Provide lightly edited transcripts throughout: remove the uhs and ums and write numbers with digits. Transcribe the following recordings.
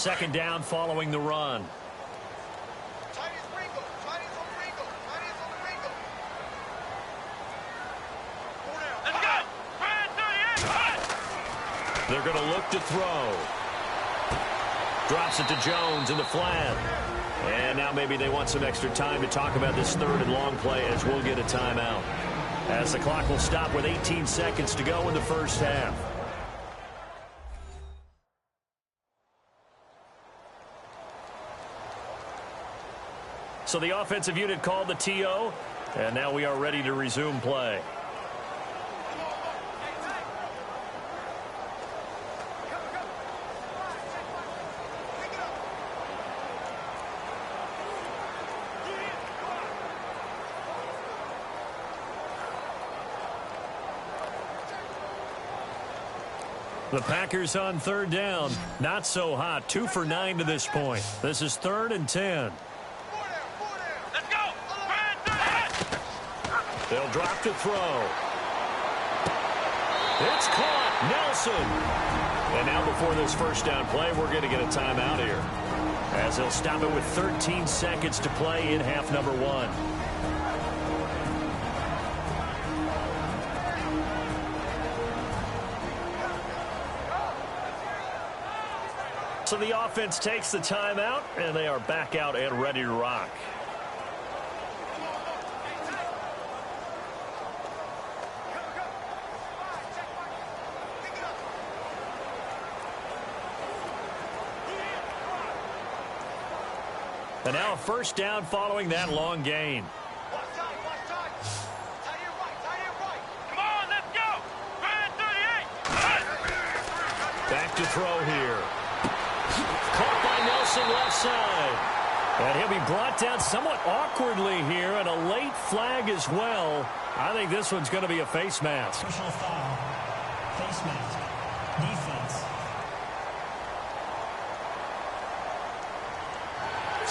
second down following the run. They're going to look to throw. Drops it to Jones in the flat. And now maybe they want some extra time to talk about this third and long play as we'll get a timeout. As the clock will stop with 18 seconds to go in the first half. So the offensive unit called the TO, and now we are ready to resume play. The Packers on third down. Not so hot. 2 for 9 to this point. This is 3rd and 10. Let's go. They'll drop to throw. It's caught. Nelson. And now before this first down play, we're going to get a timeout here, as they'll stop it with 13 seconds to play in half number 1. So the offense takes the timeout, and they are back out and ready to rock. And now a first down following that long gain. Come on, let's go. 38. Back to throw here. Caught by Nelson left side. And he'll be brought down somewhat awkwardly here, and a late flag as well. I think this one's going to be a face mask. Personal foul. Face mask. Defense.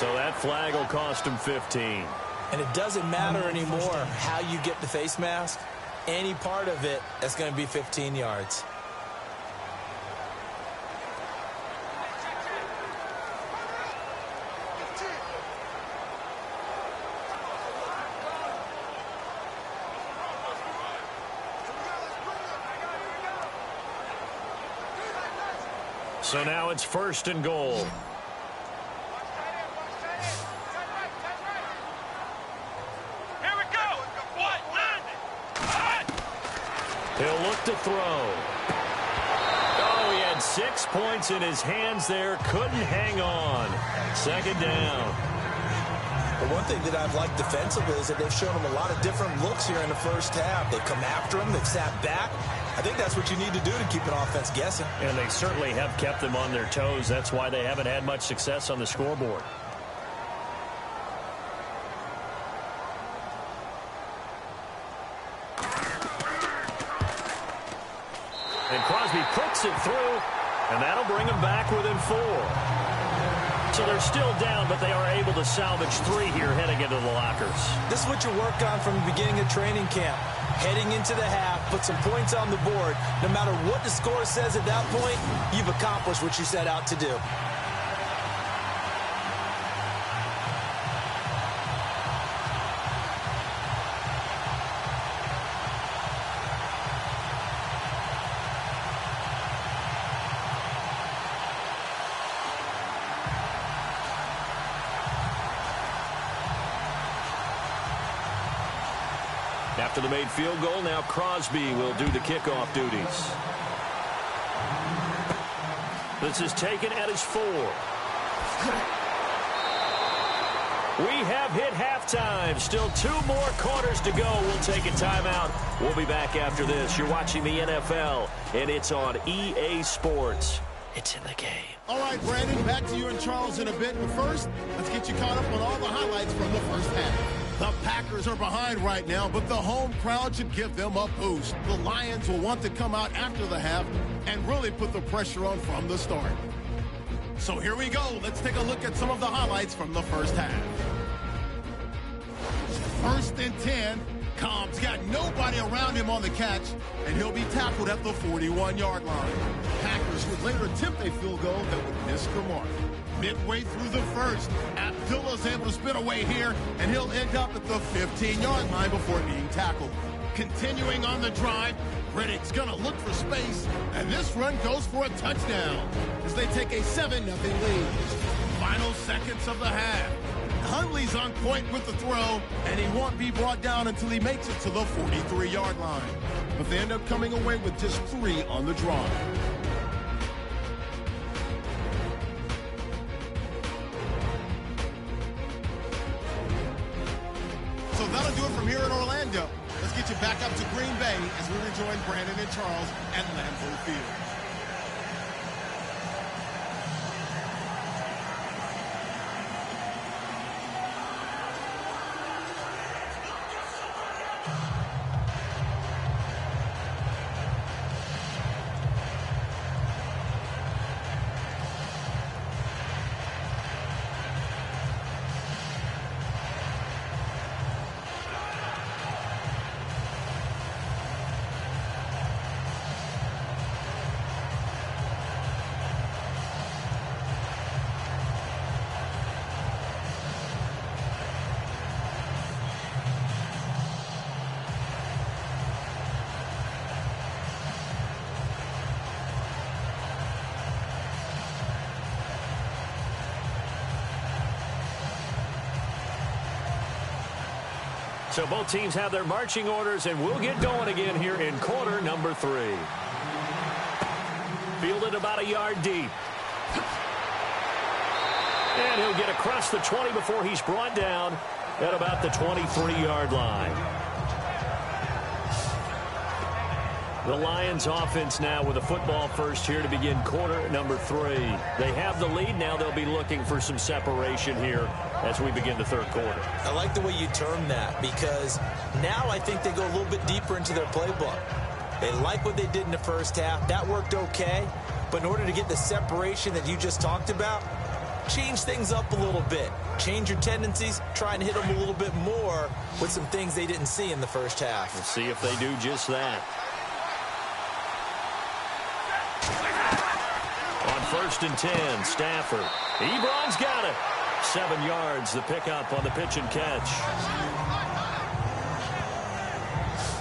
So that flag will cost him 15. And it doesn't matter anymore how you get the face mask. Any part of it is going to be 15 yards. So now it's 1st and goal. Here we go. He'll look to throw. Oh, he had 6 points in his hands there. Couldn't hang on. Second down. The one thing that I've liked defensively is that they've shown him a lot of different looks here in the first half. They've come after him. They've sat back. I think that's what you need to do to keep an offense guessing. And they certainly have kept them on their toes. That's why they haven't had much success on the scoreboard. And Crosby puts it through, and that'll bring them back within 4. So they're still down, but they are able to salvage 3 here heading into the lockers. This is what you work on from the beginning of training camp. Heading into the half, put some points on the board. No matter what the score says at that point, you've accomplished what you set out to do. After the made field goal, now Crosby will do the kickoff duties. This is taken at his 4. We have hit halftime. Still 2 more quarters to go. We'll take a timeout. We'll be back after this. You're watching the NFL, and it's on EA Sports. It's in the game. All right, Brandon, back to you and Charles in a bit. But first, let's get you caught up on all the highlights from the first half. The Packers are behind right now, but the home crowd should give them a boost. The Lions will want to come out after the half and really put the pressure on from the start. So here we go. Let's take a look at some of the highlights from the first half. 1st and 10, Cobb's got nobody around him on the catch, and he'll be tackled at the 41-yard line. Packers would later attempt a field goal that would miss the mark. Midway through the first, Abdullah's able to spin away here, and he'll end up at the 15-yard line before being tackled. Continuing on the drive, Riddick's going to look for space, and this run goes for a touchdown as they take a 7-0 lead. Final seconds of the half. Hundley's on point with the throw, and he won't be brought down until he makes it to the 43-yard line. But they end up coming away with just 3 on the drive. So that'll do it from here in Orlando. Let's get you back up to Green Bay as we rejoin Brandon and Charles at Lambeau Field. So both teams have their marching orders, and we'll get going again here in quarter number 3. Fielded about a yard deep. And he'll get across the 20 before he's brought down at about the 23-yard line. The Lions offense now with a football first here to begin quarter number 3. They have the lead. Now they'll be looking for some separation here as we begin the third quarter. I like the way you term that, because now I think they go a little bit deeper into their playbook. They like what they did in the first half. That worked okay. But in order to get the separation that you just talked about, change things up a little bit. Change your tendencies. Try and hit them a little bit more with some things they didn't see in the first half. We'll see if they do just that. On 1st and 10, Stafford. Ebron's got it. 7 yards, the pickup on the pitch and catch.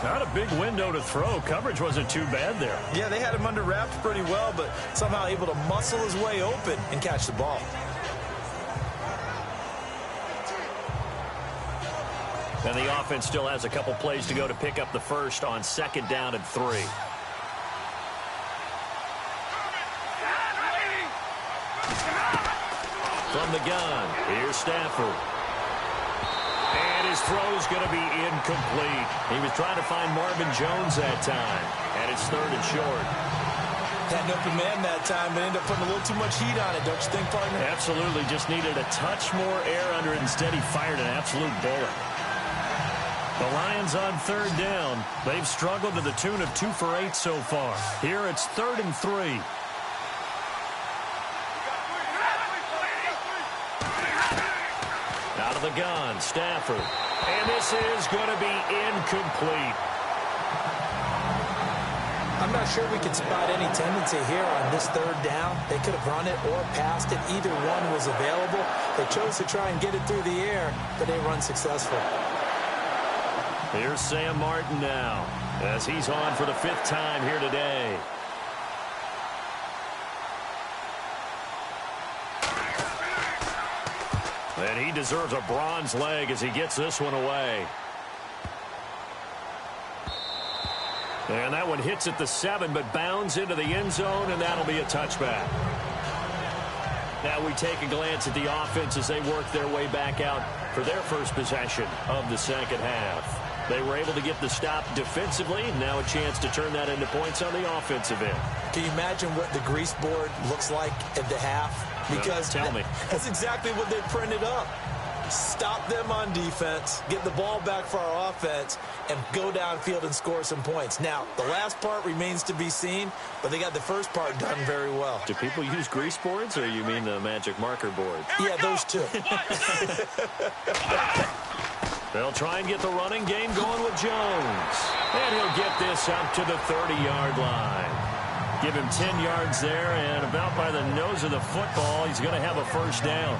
Not a big window to throw. Coverage wasn't too bad there. Yeah, they had him under wraps pretty well, but somehow able to muscle his way open and catch the ball. And the offense still has a couple plays to go to pick up the first on 2nd down and 3. From the gun, here's Stafford. And his throw's going to be incomplete. He was trying to find Marvin Jones that time. And it's 3rd and short. Had an open man that time, but ended up putting a little too much heat on it, don't you think, partner? Absolutely. Just needed a touch more air under it. Instead, he fired an absolute bullet. The Lions on 3rd down. They've struggled to the tune of 2 for 8 so far. Here it's 3rd and 3. Out of the gun, Stafford. And this is going to be incomplete. I'm not sure we can spot any tendency here on this 3rd down. They could have run it or passed it. Either one was available. They chose to try and get it through the air, but they run successful. Here's Sam Martin now as he's on for the 5th time here today. And he deserves a bronze leg as he gets this one away. And that one hits at the 7, but bounds into the end zone, and that'll be a touchback. Now we take a glance at the offense as they work their way back out for their first possession of the 2nd half. They were able to get the stop defensively. Now a chance to turn that into points on the offensive end. Can you imagine what the grease board looks like at the half? Because tell me. That's exactly what they printed up. Stop them on defense, get the ball back for our offense, and go downfield and score some points. Now, the last part remains to be seen, but they got the first part done very well. Do people use grease boards, or you mean the magic marker board? Yeah, those two. They'll try and get the running game going with Jones. And he'll get this up to the 30-yard line. Give him 10 yards there, and about by the nose of the football, he's going to have a first down.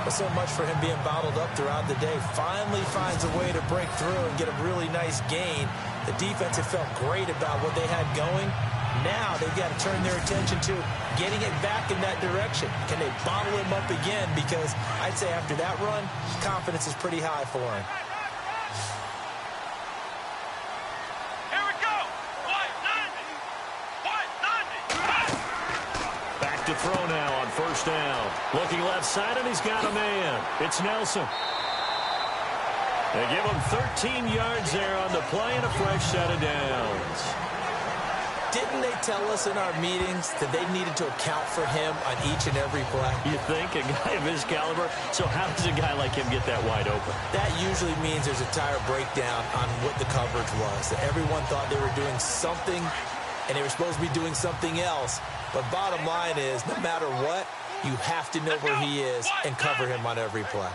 Well, so much for him being bottled up throughout the day. Finally finds a way to break through and get a really nice gain. The defense had felt great about what they had going. Now they've got to turn their attention to getting it back in that direction. Can they bottle him up again? Because I'd say after that run, confidence is pretty high for him. Here we go. White 90. Back to throw now on first down. Looking left side, and he's got a man. It's Nelson. They give him 13 yards there on the play and a fresh set of downs. Didn't they tell us in our meetings that they needed to account for him on each and every play? You think? A guy of his caliber? So how does a guy like him get that wide open? That usually means there's a tire breakdown on what the coverage was. That everyone thought they were doing something, and they were supposed to be doing something else. But bottom line is, no matter what, you have to know where he is and cover him on every play.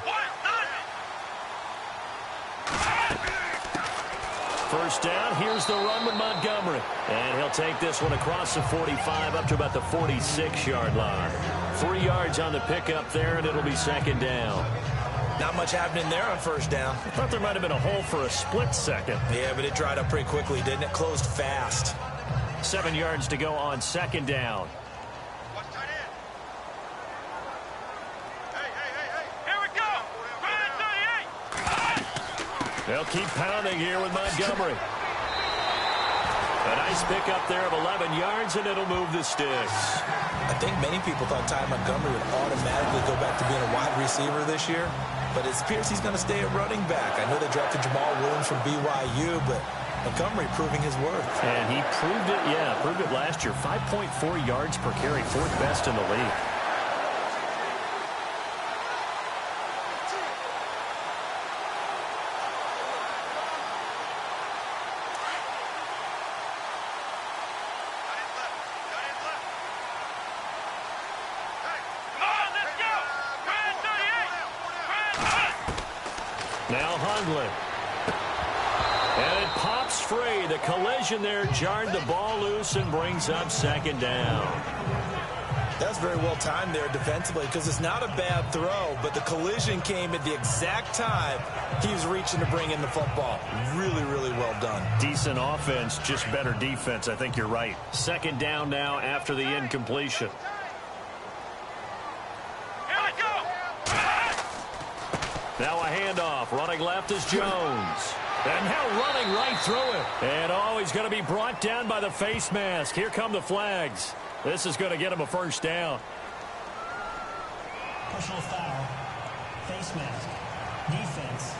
First down, here's the run with Montgomery. And he'll take this one across the 45 up to about the 46-yard line. 3 yards on the pickup there, and it'll be second down. Not much happening there on first down. I thought there might have been a hole for a split second. Yeah, but it dried up pretty quickly, didn't it? Closed fast. 7 yards to go on second down. Watch tight end. Hey. Here we go. Grand 38. They'll keep pounding here with Montgomery. A nice pickup there of 11 yards, and it'll move the sticks. I think many people thought Ty Montgomery would automatically go back to being a wide receiver this year, but it appears he's going to stay at running back. I know they drafted Jamal Williams from BYU, but Montgomery proving his worth. And he proved it last year. 5.4 yards per carry, 4th best in the league. Now Hundley. And it pops free. The collision there jarred the ball loose and brings up second down. That's very well timed there defensively because it's not a bad throw, but the collision came at the exact time he was reaching to bring in the football. Really, really well done. Decent offense, just better defense. I think you're right. Second down now after the incompletion. Now a handoff. Running left is Jones. And now running right through it. And he's going to be brought down by the face mask. Here come the flags. This is going to get him a first down. Personal foul. Face mask. Defense.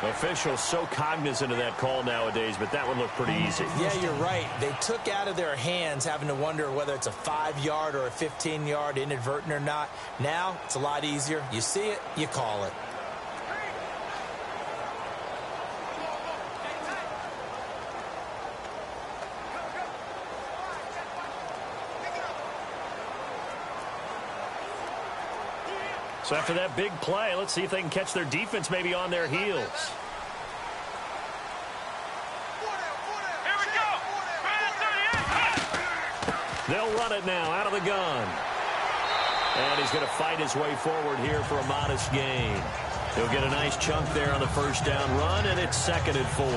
Officials so cognizant of that call nowadays, but that one looked pretty easy. Yeah, you're right. They took out of their hands having to wonder whether it's a 5-yard or a 15-yard inadvertent or not. Now, it's a lot easier. You see it, you call it. So after that big play, let's see if they can catch their defense maybe on their heels. Here we go. They'll run it now out of the gun. And he's going to fight his way forward here for a modest gain. He'll get a nice chunk there on the first down run, and it's 2nd and 4.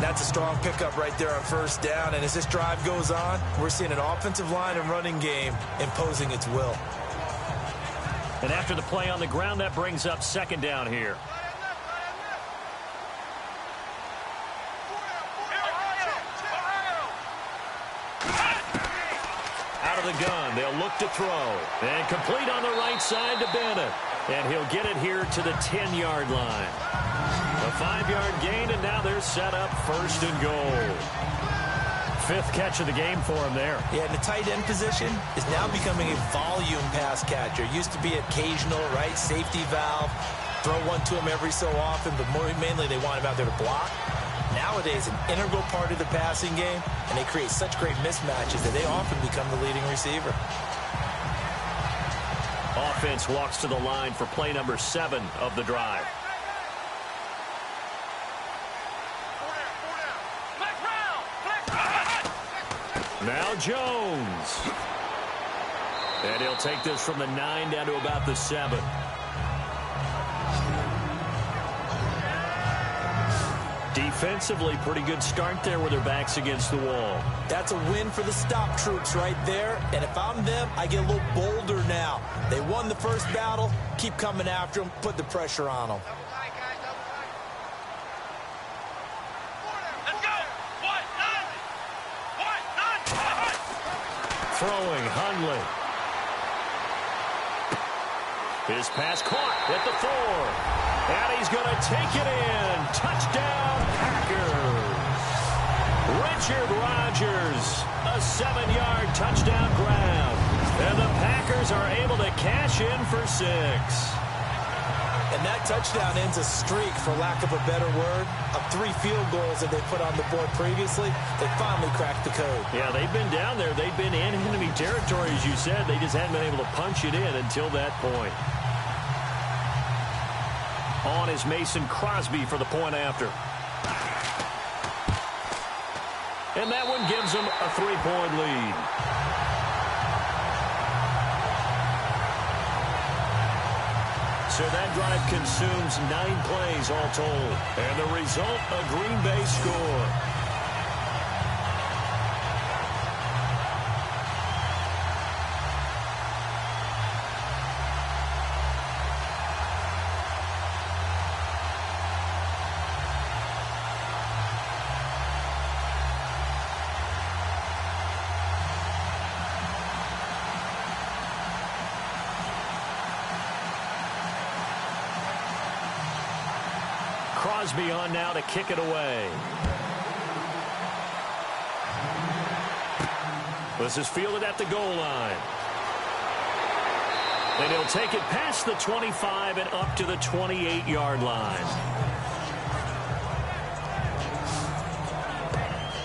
That's a strong pickup right there on first down. And as this drive goes on, we're seeing an offensive line and running game imposing its will. And after the play on the ground, that brings up second down here. Out of the gun, they'll look to throw. And complete on the right side to Bennett. And he'll get it here to the 10-yard line. A 5-yard gain, and now they're set up 1st and goal. 5th catch of the game for him there. Yeah, and the tight end position is now becoming a volume pass catcher. Used to be occasional, right? Safety valve. Throw one to him every so often, but mainly they want him out there to block. Nowadays, an integral part of the passing game, and they create such great mismatches that they often become the leading receiver. Offense walks to the line for play number 7 of the drive. Now Jones. And he'll take this from the 9 down to about the 7. Defensively, pretty good start there with their backs against the wall. That's a win for the stop troops right there. And if I'm them, I get a little bolder now. They won the first battle. Keep coming after them. Put the pressure on them. Let's go. None. Throwing, Hundley. His pass caught at the 4. And he's going to take it in. Touchdown, Packers. Richard Rodgers, a 7-yard touchdown grab. And the Packers are able to cash in for 6. And that touchdown ends a streak, for lack of a better word, of 3 field goals that they put on the board previously. They finally cracked the code. Yeah, they've been down there. They've been in enemy territory, as you said. They just hadn't been able to punch it in until that point. On is Mason Crosby for the point after. And that one gives them a 3-point lead. So that drive consumes 9 plays all told. And the result, a Green Bay score. Crosby on now to kick it away. This is fielded at the goal line. And he'll take it past the 25 and up to the 28-yard line.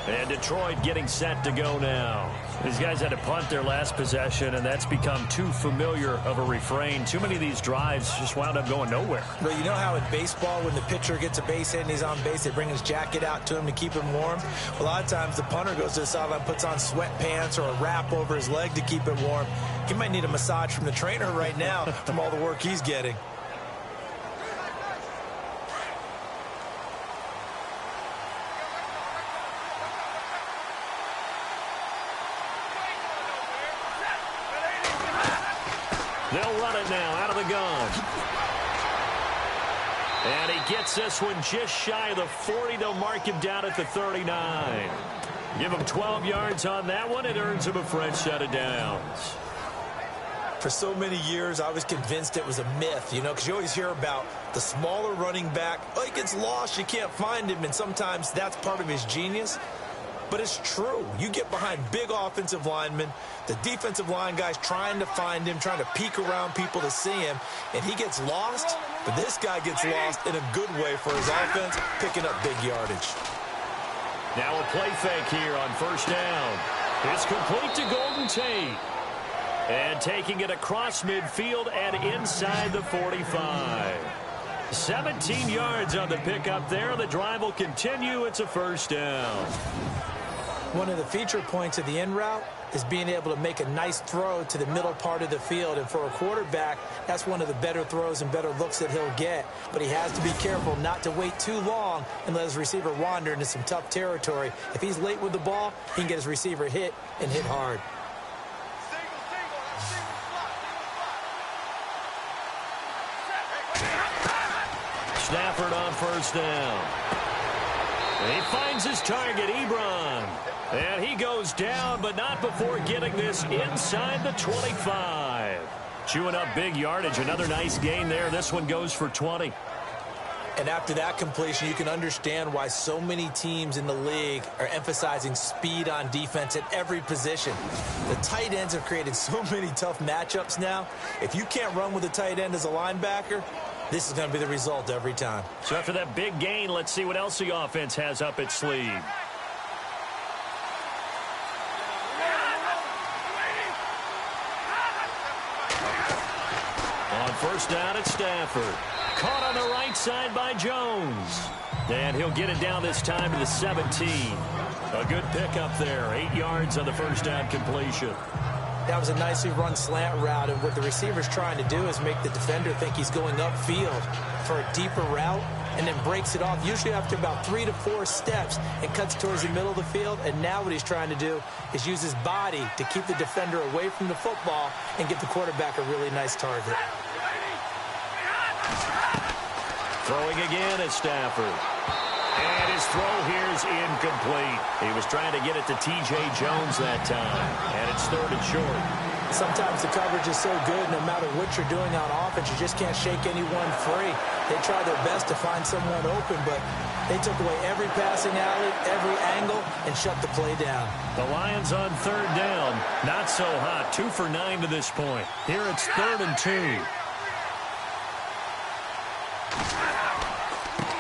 And Detroit getting set to go now. These guys had to punt their last possession, and that's become too familiar of a refrain. Too many of these drives just wound up going nowhere. Well, you know how in baseball, when the pitcher gets a base hit and he's on base, they bring his jacket out to him to keep him warm? A lot of times the punter goes to the sideline, puts on sweatpants or a wrap over his leg to keep it warm. He might need a massage from the trainer right now from all the work he's getting. They'll run it now out of the gun. And he gets this one just shy of the 40. They'll mark him down at the 39. Give him 12 yards on that one. It earns him a fresh set of downs. For so many years, I was convinced it was a myth, you know, because you always hear about the smaller running back. Oh, he gets lost. You can't find him. And sometimes that's part of his genius. But it's true. You get behind big offensive linemen, the defensive line guys trying to find him, trying to peek around people to see him, and he gets lost. But this guy gets lost in a good way for his offense, picking up big yardage. Now a play fake here on first down. It's complete to Golden Tate. And taking it across midfield and inside the 45. 17 yards on the pickup there. The drive will continue. It's a first down. One of the feature points of the in route is being able to make a nice throw to the middle part of the field. And for a quarterback, that's one of the better throws and better looks that he'll get. But he has to be careful not to wait too long and let his receiver wander into some tough territory. If he's late with the ball, he can get his receiver hit and hit hard. Stafford on first down. And he finds his target, Ebron. And he goes down, but not before getting this inside the 25. Chewing up big yardage. Another nice gain there. This one goes for 20. And after that completion, you can understand why so many teams in the league are emphasizing speed on defense at every position. The tight ends have created so many tough matchups now. If you can't run with a tight end as a linebacker, this is going to be the result every time. So after that big gain, let's see what else the offense has up its sleeve. first down at Stafford. Caught on the right side by Jones. And he'll get it down this time to the 17. A good pickup there. 8 yards on the first down completion. That was a nicely run slant route, and what the receiver's trying to do is make the defender think he's going upfield for a deeper route, and then breaks it off, usually after about 3 to 4 steps, and cuts towards the middle of the field. And now what he's trying to do is use his body to keep the defender away from the football and get the quarterback a really nice target. Throwing again at Stafford. And his throw here is incomplete. He was trying to get it to T.J. Jones that time. And it's 3rd and short. Sometimes the coverage is so good, no matter what you're doing on offense, you just can't shake anyone free. They try their best to find someone open, but they took away every passing alley, every angle, and shut the play down. The Lions on 3rd down. Not so hot. 2 for 9 to this point. Here it's 3rd and 2.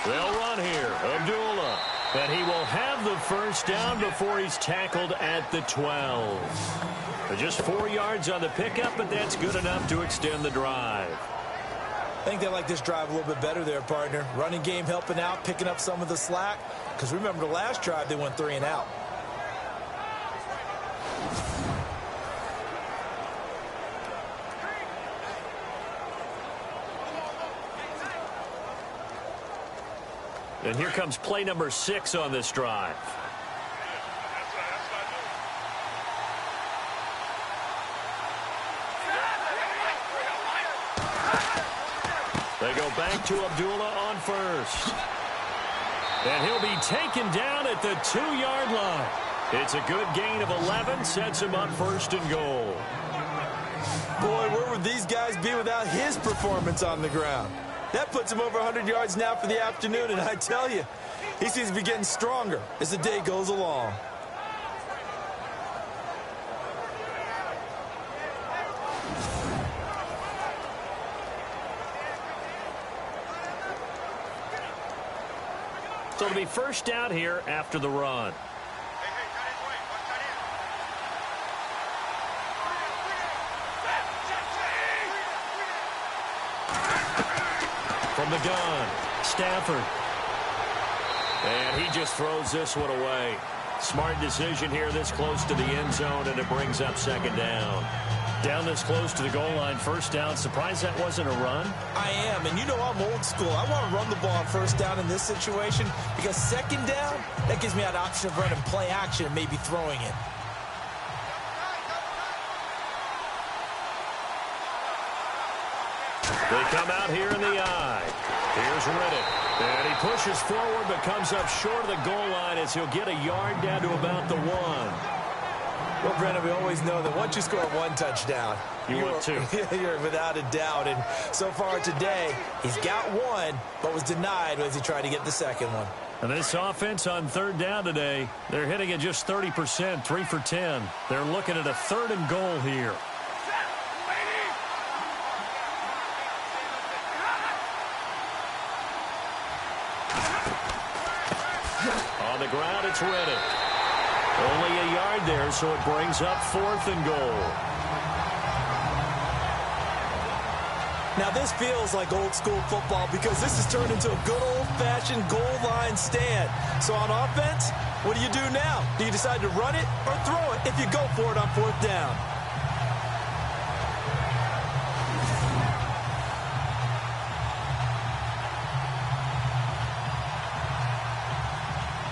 They'll run here. Abdullah. And he will have the first down before he's tackled at the 12. Just 4 yards on the pickup, but that's good enough to extend the drive. I think they like this drive a little bit better there, partner. Running game helping out, picking up some of the slack. Because remember the last drive, they went 3 and out. And here comes play number 6 on this drive. They go back to Abdullah on first. And he'll be taken down at the 2-yard line. It's a good gain of 11, sets him up 1st and goal. Boy, where would these guys be without his performance on the ground? That puts him over 100 yards now for the afternoon, and I tell you, he seems to be getting stronger as the day goes along. So it'll be first down here after the run. From the gun, Stafford. And he just throws this one away. Smart decision here this close to the end zone, and it brings up 2nd down. Down this close to the goal line, first down. Surprised that wasn't a run? I am, and you know I'm old school. I want to run the ball on first down in this situation because 2nd down, that gives me an option of running play action and maybe throwing it. They come out here in the eye. Here's Riddick. And he pushes forward but comes up short of the goal line as he'll get a yard down to about the 1. Well, Brennan, we always know that once you score 1 touchdown, you're 2. You're without a doubt. And so far today, he's got 1, but was denied as he tried to get the 2nd one. And this offense on 3rd down today, they're hitting at just 30%, 3 for 10. They're looking at a 3rd and goal here. On the ground, it's Riddick. Only a yard there, so it brings up 4th and goal. Now, this feels like old school football because this has turned into a good old-fashioned goal line stand. So on offense, what do you do now? Do you decide to run it or throw it if you go for it on 4th down?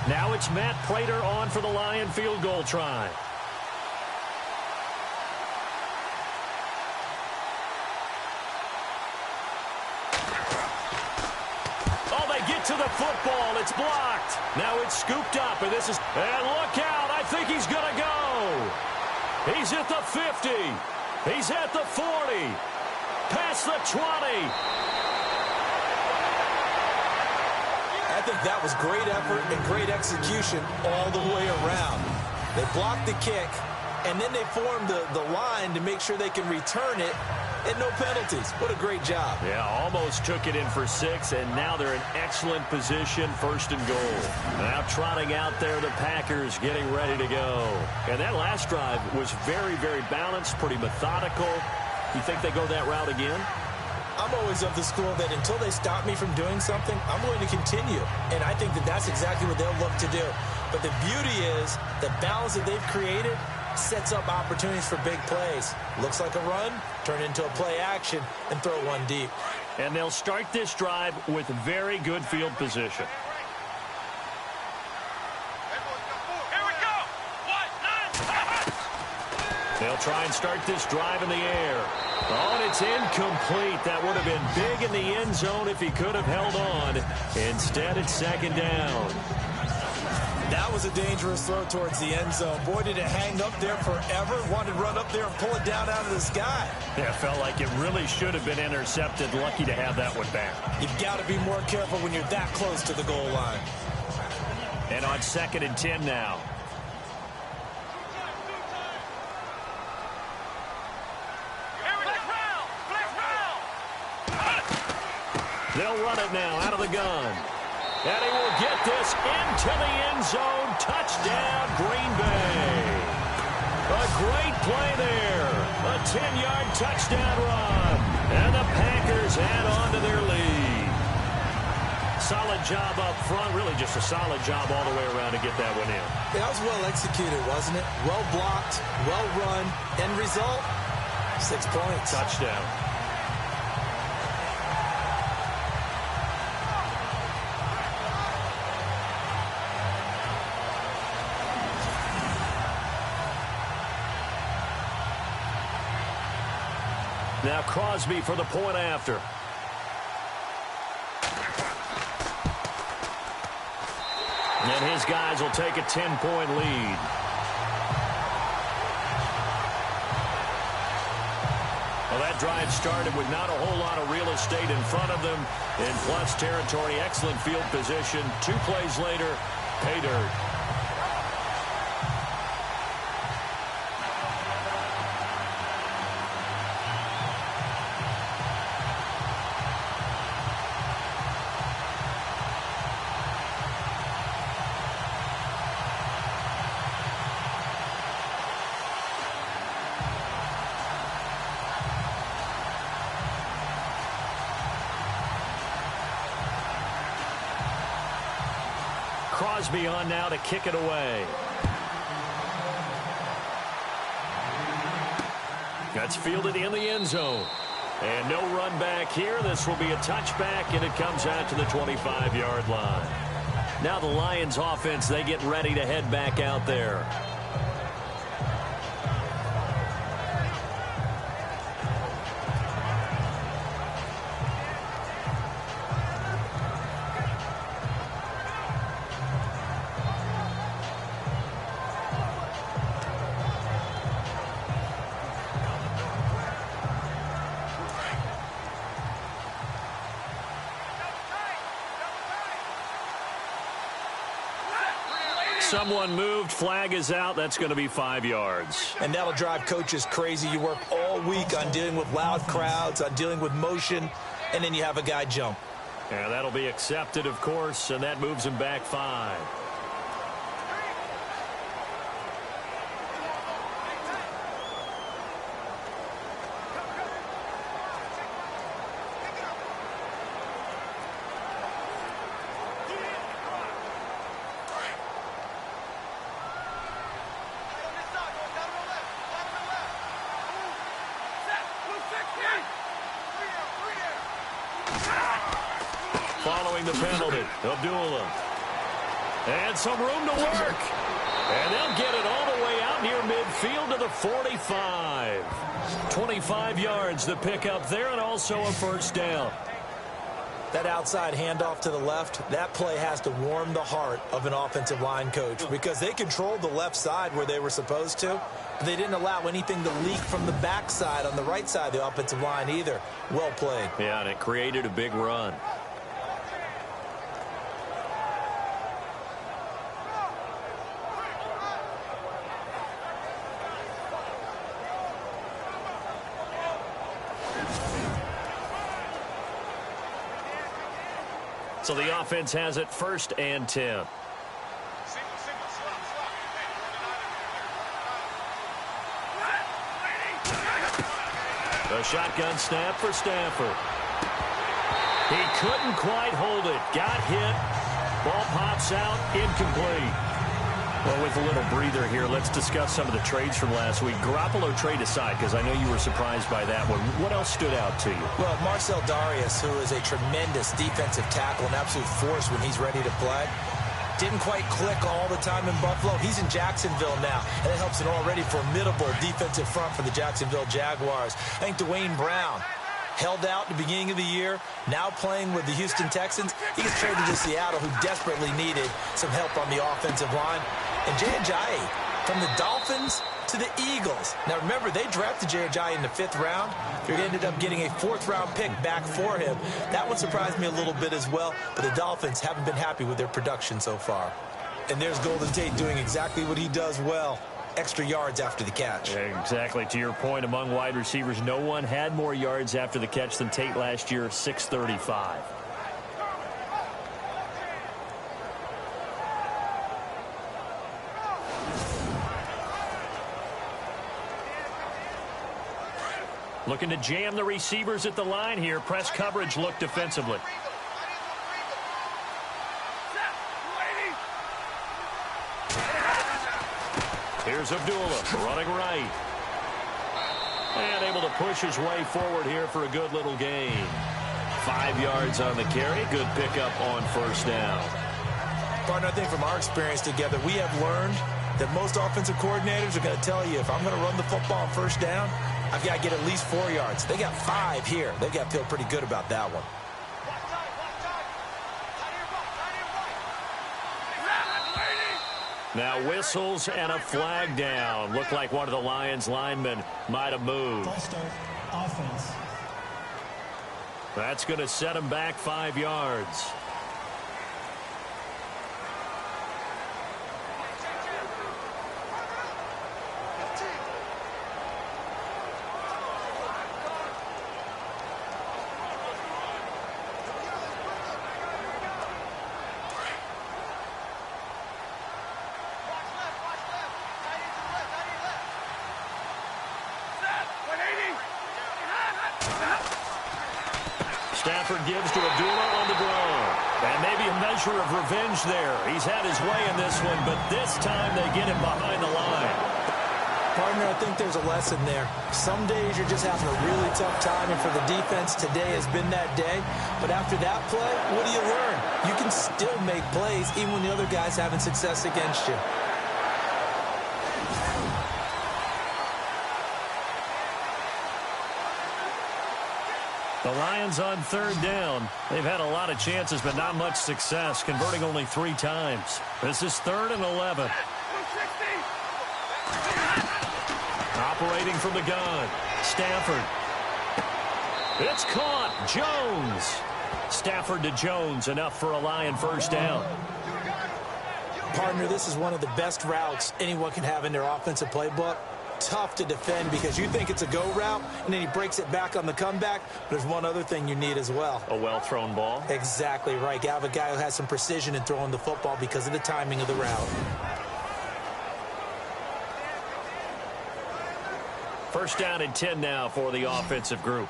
Now it's Matt Prater on for the Lion field goal try. Oh, they get to the football. It's blocked. Now it's scooped up, and this is... And look out. I think he's going to go. He's at the 50. He's at the 40. Past the 20. I think that was great effort and great execution all the way around. They blocked the kick, and then they formed the line to make sure they can return it, and no penalties. What a great job. Yeah, almost took it in for 6, and now they're in excellent position, 1st and goal. Now trotting out there, the Packers getting ready to go. And that last drive was very, very balanced, pretty methodical. You think they go that route again? I I'm always of the school that until they stop me from doing something, I'm going to continue. And I think that that's exactly what they'll look to do. But the beauty is the balance that they've created sets up opportunities for big plays. Looks like a run, turn into a play action, and throw one deep. And they'll start this drive with very good field position. Here we go. What? They'll try and start this drive in the air. Oh, and it's incomplete. That would have been big in the end zone if he could have held on. Instead, it's second down. That was a dangerous throw towards the end zone. Boy, did it hang up there forever. Wanted to run up there and pull it down out of the sky. Yeah, it felt like it really should have been intercepted. Lucky to have that one back. You've got to be more careful when you're that close to the goal line. And on 2nd and 10 now. They'll run it now out of the gun. And he will get this into the end zone. Touchdown, Green Bay. A great play there. A 10-yard touchdown run. And the Packers add on to their lead. Solid job up front. Really just a solid job all the way around to get that one in. That was well executed, wasn't it? Well blocked, well run. End result, 6 points. Touchdown. Now Crosby for the point after. And his guys will take a 10-point lead. Well, that drive started with not a whole lot of real estate in front of them. In plus territory, excellent field position. 2 plays later, pay dirt. Crosby on now to kick it away. That's fielded in the end zone. And no run back here. This will be a touchback, and it comes out to the 25-yard line. Now the Lions offense, they get ready to head back out there. Someone moved. Flag is out. That's going to be 5 yards. And that'll drive coaches crazy. You work all week on dealing with loud crowds, on dealing with motion, and then you have a guy jump. And that'll be accepted, of course, and that moves him back 5. Following the penalty, Abdullah. And some room to work. And they'll get it all the way out near midfield to the 45. 25 yards to pick up there, and also a first down. That outside handoff to the left, that play has to warm the heart of an offensive line coach because they controlled the left side where they were supposed to, but they didn't allow anything to leak from the backside on the right side of the offensive line either. Well played. Yeah, and it created a big run. So the offense has it 1st and 10. A shotgun snap for Stafford. He couldn't quite hold it. Got hit. Ball pops out. Incomplete. Well, with a little breather here, let's discuss some of the trades from last week. Garoppolo trade aside, because I know you were surprised by that one. What else stood out to you? Well, Marcel Darius, who is a tremendous defensive tackle, an absolute force when he's ready to play, didn't quite click all the time in Buffalo. He's in Jacksonville now, and it helps an already formidable defensive front for the Jacksonville Jaguars. I think Dwayne Brown held out at the beginning of the year, now playing with the Houston Texans. He gets traded to Seattle, who desperately needed some help on the offensive line. And Jay Ajayi, from the Dolphins to the Eagles. Now, remember, they drafted Jay Ajayi in the 5th round. They ended up getting a 4th-round pick back for him. That one surprised me a little bit as well, but the Dolphins haven't been happy with their production so far. And there's Golden Tate doing exactly what he does well. Extra yards after the catch. Exactly. To your point, among wide receivers, no one had more yards after the catch than Tate last year, 635. Looking to jam the receivers at the line here. Press coverage look defensively. Here's Abdullah running right. And able to push his way forward here for a good little gain. 5 yards on the carry. Good pickup on first down. Partner, I think from our experience together, we have learned that most offensive coordinators are going to tell you, if I'm going to run the football on first down, I've got to get at least 4 yards. They got 5 here. They've got to feel pretty good about that one. Now whistles and a flag down. Looked like one of the Lions linemen might have moved. False start, offense. That's going to set him back 5 yards. Stafford gives to Abdullah on the ground. And maybe a measure of revenge there. He's had his way in this one, but this time they get him behind the line. Partner, I think there's a lesson there. Some days you're just having a really tough time, and for the defense, today has been that day. But after that play, what do you learn? You can still make plays even when the other guy's having success against you. The Lions on 3rd down. They've had a lot of chances, but not much success, converting only 3 times. This is 3rd and 11. Operating from the gun. Stafford. It's caught. Jones. Stafford to Jones. Enough for a Lion first down. Partner, this is one of the best routes anyone can have in their offensive playbook. Tough to defend because you think it's a go route, and then he breaks it back on the comeback. But there's one other thing you need as well. A well-thrown ball. Exactly right. You have a guy who has some precision in throwing the football because of the timing of the route. First down and 10 now for the offensive group.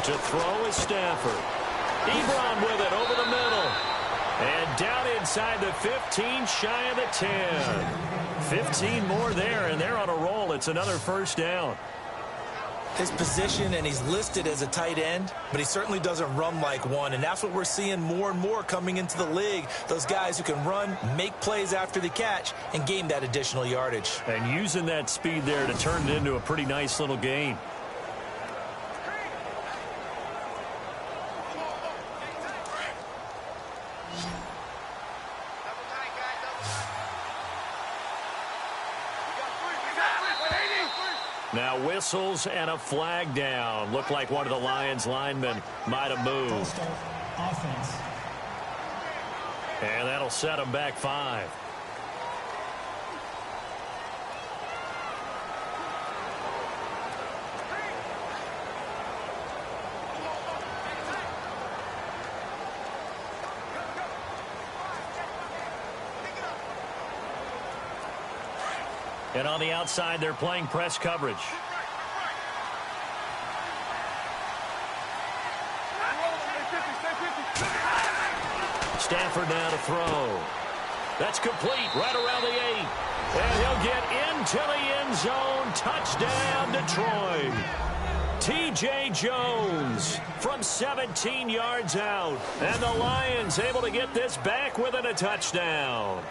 To throw is Stafford. Ebron with it over the middle. And down inside the 15, shy of the 10. 15 more there, and they're on a roll. It's another first down. His position, and he's listed as a tight end, but he certainly doesn't run like one, and that's what we're seeing more and more coming into the league. Those guys who can run, make plays after the catch, and gain that additional yardage. And using that speed there to turn it into a pretty nice little gain. Now whistles and a flag down. Looked like one of the Lions linemen might have moved. False start, offense. And that'll set him back 5. And on the outside, they're playing press coverage. Stafford now to throw. That's complete right around the 8. And he'll get into the end zone. Touchdown, Detroit. T.J. Jones from 17 yards out. And the Lions able to get this back within a touchdown.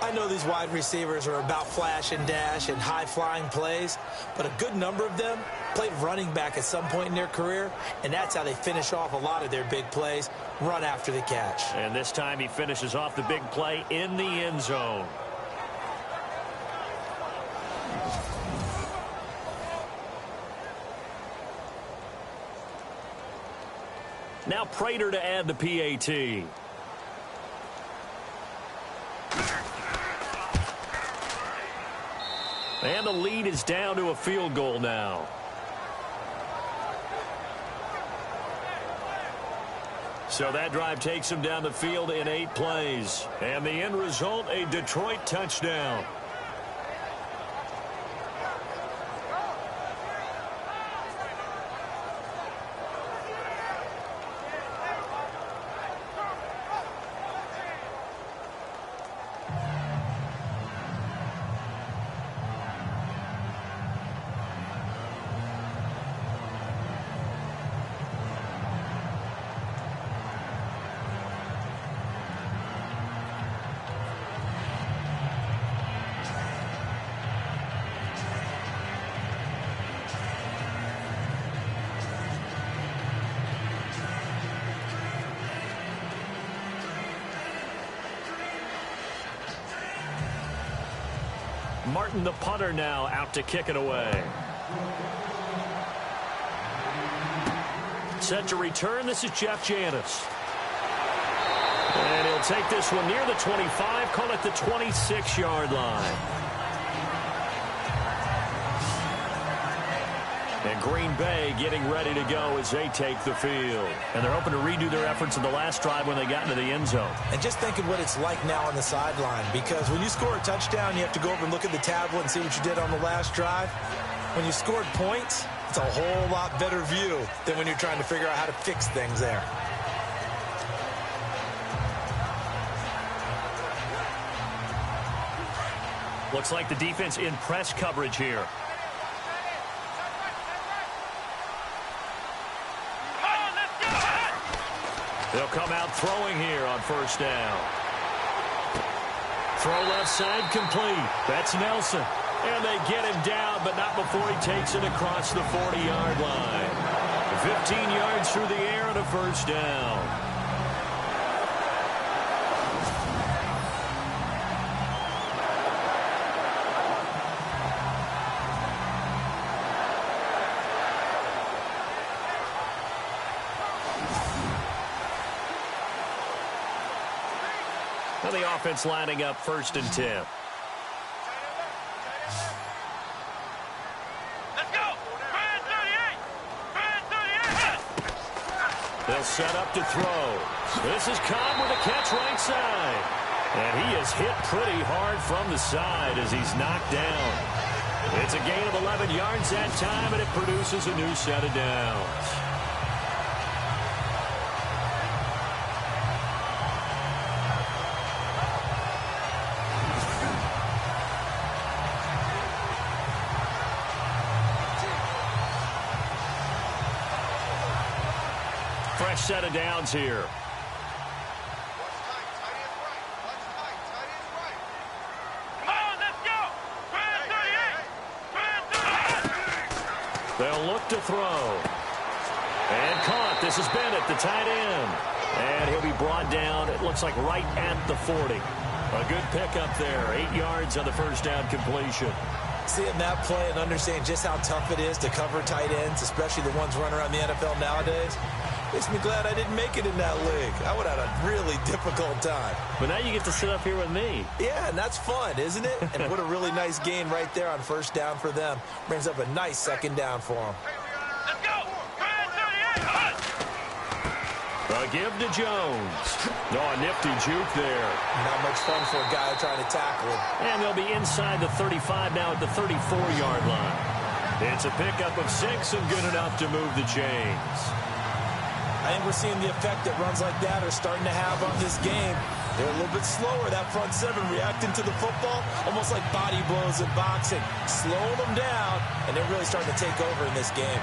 I know these wide receivers are about flash and dash and high-flying plays, but a good number of them played running back at some point in their career, and that's how they finish off a lot of their big plays, run after the catch. And this time he finishes off the big play in the end zone. Now Prater to add the PAT. And the lead is down to a field goal now. So that drive takes him down the field in 8 plays. And the end result, a Detroit touchdown. Martin, the punter, now out to kick it away. Set to return. This is Jeff Janis. And he'll take this one near the 25, call it the 26-yard line. And Green Bay getting ready to go as they take the field. And they're hoping to redo their efforts in the last drive when they got into the end zone. And just think of what it's like now on the sideline, because when you score a touchdown, you have to go over and look at the tablet and see what you did on the last drive. When you scored points, it's a whole lot better view than when you're trying to figure out how to fix things there. Looks like the defense in press coverage here. They'll come out throwing here on first down. Throw left side complete. That's Nelson. And they get him down, but not before he takes it across the 40-yard line. 15 yards through the air and a first down. Now the offense lining up 1st and 10. Let's go. Brand 38. Brand 38. They'll set up to throw. This is Cobb with a catch right side. And he is hit pretty hard from the side as he's knocked down. It's a gain of 11 yards that time, and it produces a new set of downs. Fresh set of downs here. They'll look to throw. And caught. This is Bennett, the tight end. And he'll be brought down, it looks like right at the 40. A good pickup there. 8 yards on the first down completion. Seeing that play and understanding just how tough it is to cover tight ends, especially the ones running around the NFL nowadays, makes me glad I didn't make it in that league. I would have had a really difficult time. But now you get to sit up here with me. Yeah, and that's fun, isn't it? And what a really nice gain right there on first down for them. Brings up a nice second down for them. Let's go. Brand 38. The A give to Jones. Oh, a nifty juke there. Not much fun for a guy trying to tackle him. And they'll be inside the 35 now at the 34-yard line. It's a pickup of 6 and good enough to move the chains. I think we're seeing the effect that runs like that are starting to have on this game. They're a little bit slower, that front seven, reacting to the football, almost like body blows in boxing. Slowing them down, and they're really starting to take over in this game.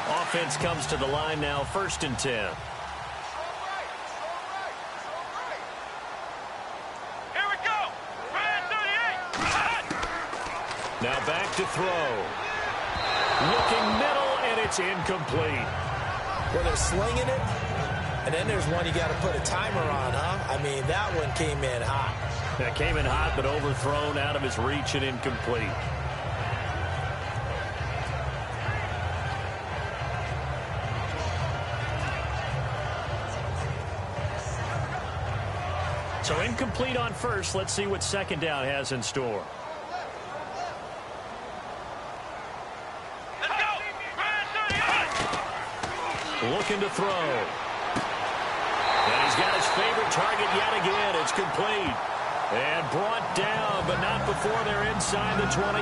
Offense comes to the line now, 1st and 10. Now back to throw. Looking middle, and it's incomplete. Well, they're slinging it, and then there's one you got to put a timer on, huh? I mean, that one came in hot. That came in hot, but overthrown, out of his reach, and incomplete. So incomplete on first. Let's see what second down has in store. Looking to throw. And he's got his favorite target yet again. It's complete. And brought down, but not before they're inside the 25.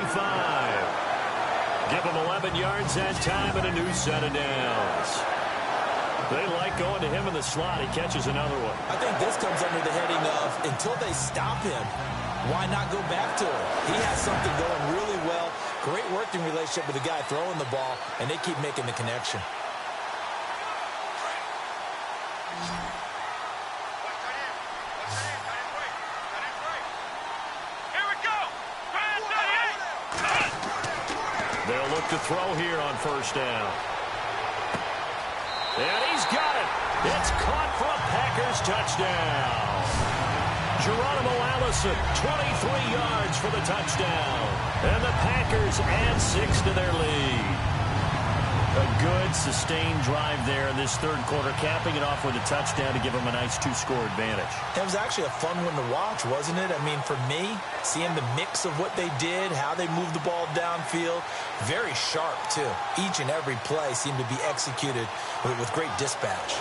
Give him 11 yards that time and a new set of downs. They like going to him in the slot. He catches another one. I think this comes under the heading of, until they stop him, why not go back to him? He has something going really well. Great working relationship with the guy throwing the ball, and they keep making the connection. They'll look to throw here on 1st down. And he's got it. It's caught for a Packers touchdown. Geronimo Allison, 23 yards for the touchdown. And the Packers add 6 to their lead. A good, sustained drive there in this 3rd quarter, capping it off with a touchdown to give them a nice 2-score advantage. It was actually a fun one to watch, wasn't it? I mean, for me, seeing the mix of what they did, how they moved the ball downfield, very sharp, too. Each and every play seemed to be executed with great dispatch.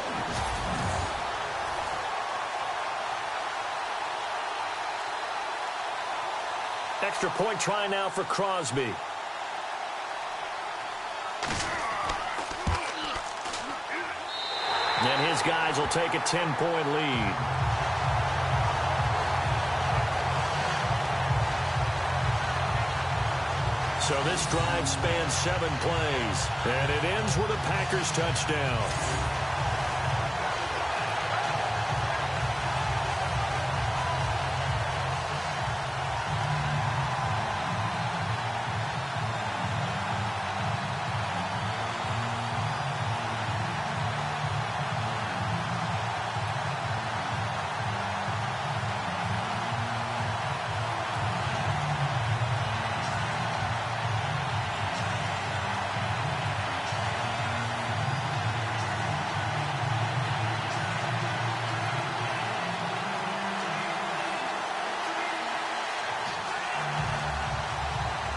Extra point try now for Crosby. And his guys will take a 10-point lead. So this drive spans 7 plays, and it ends with a Packers touchdown.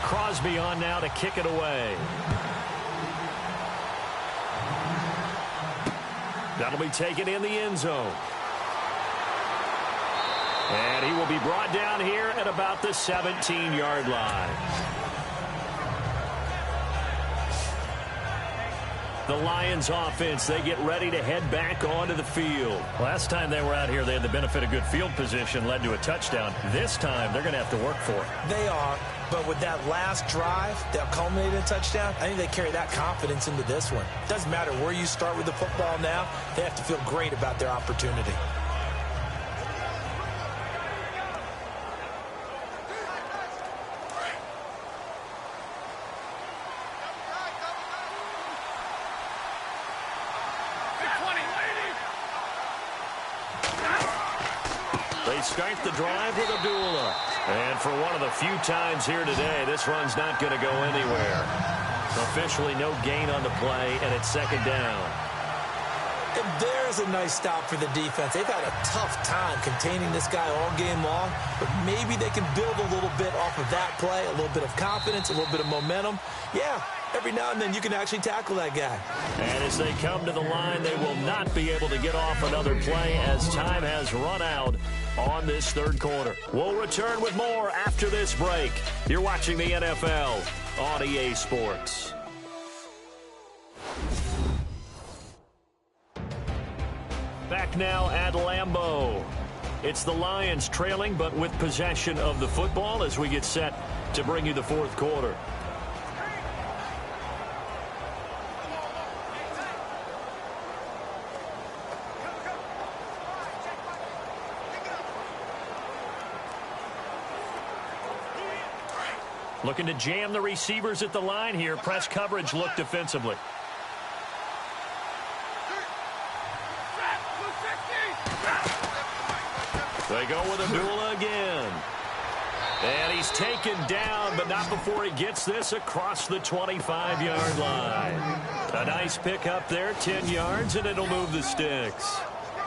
Crosby on now to kick it away. That'll be taken in the end zone. And he will be brought down here at about the 17-yard line. The Lions offense, they get ready to head back onto the field. Last time they were out here, they had the benefit of good field position, led to a touchdown. This time, they're going to have to work for it. They are, but with that last drive that culminated in a touchdown, I think they carry that confidence into this one. Doesn't matter where you start with the football now, they have to feel great about their opportunity. They start the drive with Abdullah. And for one of the few times here today, this run's not going to go anywhere. Officially no gain on the play, and it's 2nd down. And there's a nice stop for the defense. They've had a tough time containing this guy all game long, but maybe they can build a little bit off of that play, a little bit of confidence, a little bit of momentum. Yeah, every now and then you can actually tackle that guy. And as they come to the line, they will not be able to get off another play as time has run out on this third quarter. We'll return with more after this break. You're watching the NFL on EA Sports. Back now at Lambeau. It's the Lions trailing, but with possession of the football as we get set to bring you the fourth quarter. Looking to jam the receivers at the line here. Press coverage look defensively. They go with Abdullah again. And he's taken down, but not before he gets this across the 25-yard line. A nice pick up there, 10 yards, and it'll move the sticks.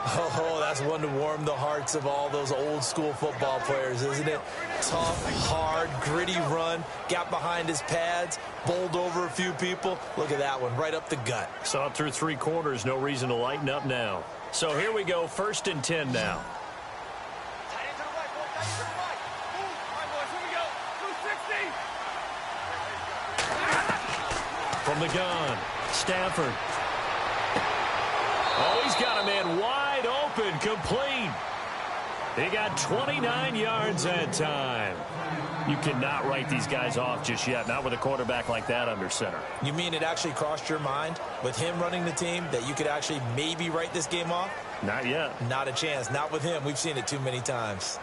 Oh, that's one to warm the hearts of all those old-school football players, isn't it? Tough, hard, gritty run, got behind his pads, bowled over a few people. Look at that one, right up the gut. Saw it through 3 quarters, no reason to lighten up now. So here we go, 1st and 10 now. From the gun, Stafford. Oh, he's got a man wide open, complete. He got 29 yards that time. You cannot write these guys off just yet, not with a quarterback like that under center. You mean it actually crossed your mind with him running the team that you could actually maybe write this game off? Not yet. Not a chance. Not with him. We've seen it too many times.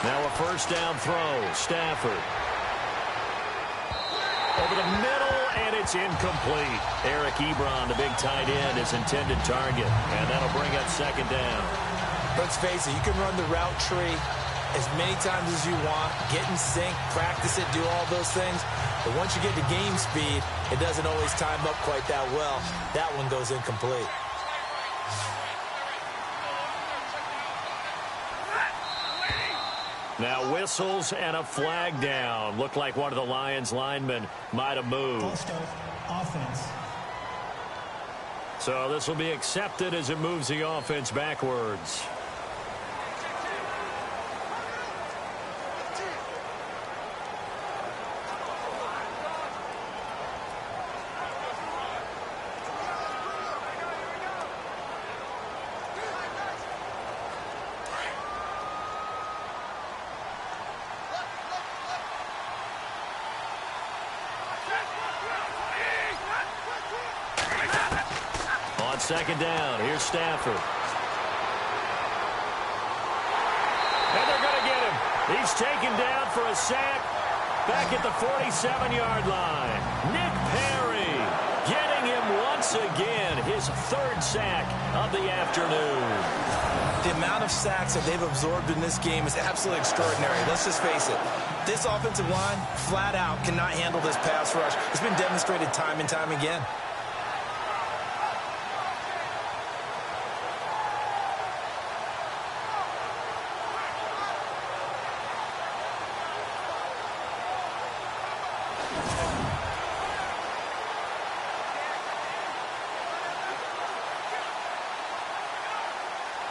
Now a first down throw. Stafford. Over the middle, and it's incomplete. Eric Ebron, the big tight end, is intended target. And that'll bring up 2nd down. Let's face it, you can run the route tree as many times as you want, get in sync, practice it, do all those things. But once you get to game speed, it doesn't always time up quite that well. That one goes incomplete. Now whistles and a flag down. Looked like one of the Lions linemen might have moved. First offense. So this will be accepted as it moves the offense backwards. On 2nd down, here's Stafford. And they're going to get him. He's taken down for a sack back at the 47-yard line. Nick Perry getting him once again, his 3rd sack of the afternoon. The amount of sacks that they've absorbed in this game is absolutely extraordinary. Let's just face it. This offensive line, flat out, cannot handle this pass rush. It's been demonstrated time and time again.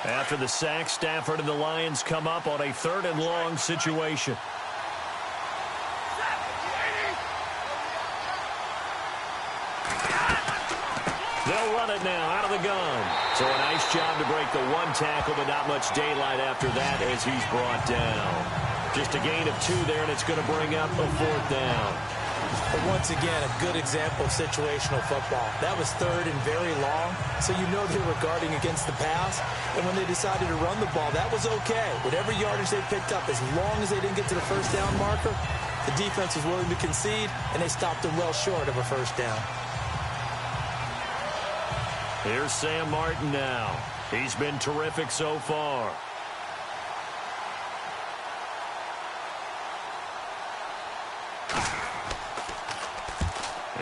After the sack, Stafford and the Lions come up on a 3rd and long situation. They'll run it now out of the gun. So a nice job to break the 1 tackle, but not much daylight after that as he's brought down. Just a gain of 2 there, and it's going to bring up a 4th down. But once again, a good example of situational football. That was 3rd and very long, so you know they were guarding against the pass. And when they decided to run the ball, that was okay. Whatever yardage they picked up, as long as they didn't get to the 1st down marker, the defense was willing to concede, and they stopped them well short of a 1st down. Here's Sam Martin now. He's been terrific so far.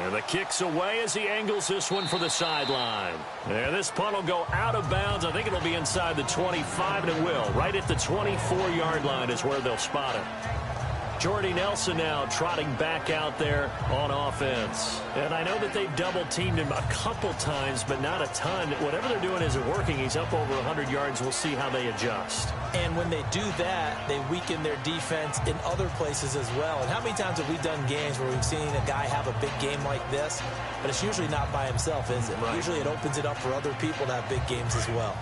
And the kick's away as he angles this one for the sideline. And this punt will go out of bounds. I think it'll be inside the 25, and it will. Right at the 24-yard line is where they'll spot it. Jordy Nelson now trotting back out there on offense. And I know that they've double-teamed him a couple times, but not a ton. Whatever they're doing isn't working. He's up over 100 yards. We'll see how they adjust. And when they do that, they weaken their defense in other places as well. And how many times have we done games where we've seen a guy have a big game like this? But it's usually not by himself, is it? Right. Usually it opens it up for other people to have big games as well.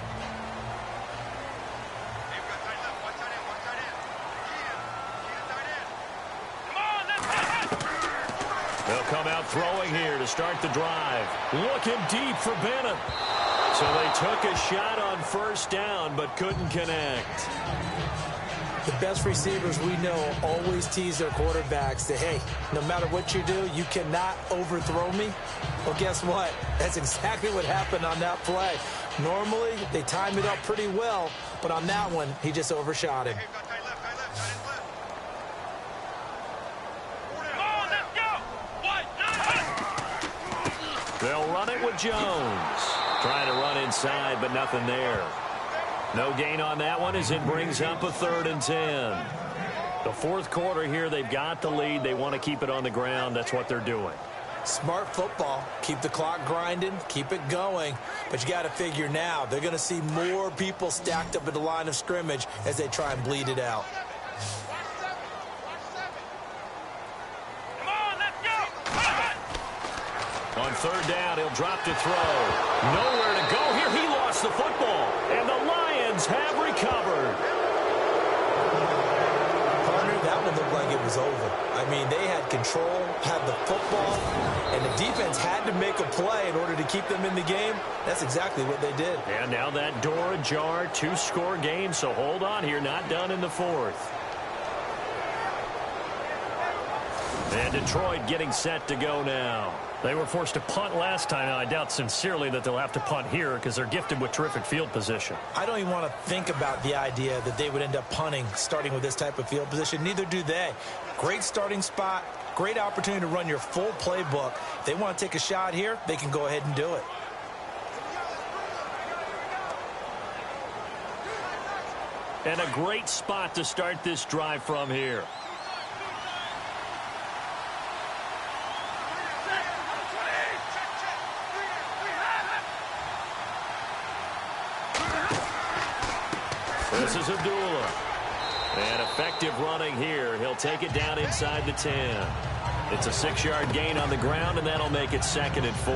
They'll come out throwing here to start the drive. Looking deep for Bennett. So they took a shot on first down, but couldn't connect. The best receivers we know always tease their quarterbacks that, hey, no matter what you do, you cannot overthrow me. Well, guess what? That's exactly what happened on that play. Normally, they time it up pretty well, but on that one, he just overshot him. They'll run it with Jones. Trying to run inside, but nothing there. No gain on that one as it brings up a 3rd and 10. The fourth quarter here, they've got the lead. They want to keep it on the ground. That's what they're doing. Smart football. Keep the clock grinding. Keep it going. But you got to figure now, they're going to see more people stacked up at the line of scrimmage as they try and bleed it out. On 3rd down, he'll drop to throw. Nowhere to go here. He lost the football. And the Lions have recovered. Partner, that one looked like it was over. I mean, they had control, had the football, and the defense had to make a play in order to keep them in the game. That's exactly what they did. And now that door ajar, 2-score game, so hold on here. Not done in the 4th. And Detroit getting set to go now. They were forced to punt last time, and I doubt sincerely that they'll have to punt here because they're gifted with terrific field position. I don't even want to think about the idea that they would end up punting starting with this type of field position. Neither do they. Great starting spot, great opportunity to run your full playbook. If they want to take a shot here, they can go ahead and do it. And a great spot to start this drive from here. This is Abdullah. And effective running here. He'll take it down inside the 10. It's a 6-yard gain on the ground, and that'll make it 2nd and 4.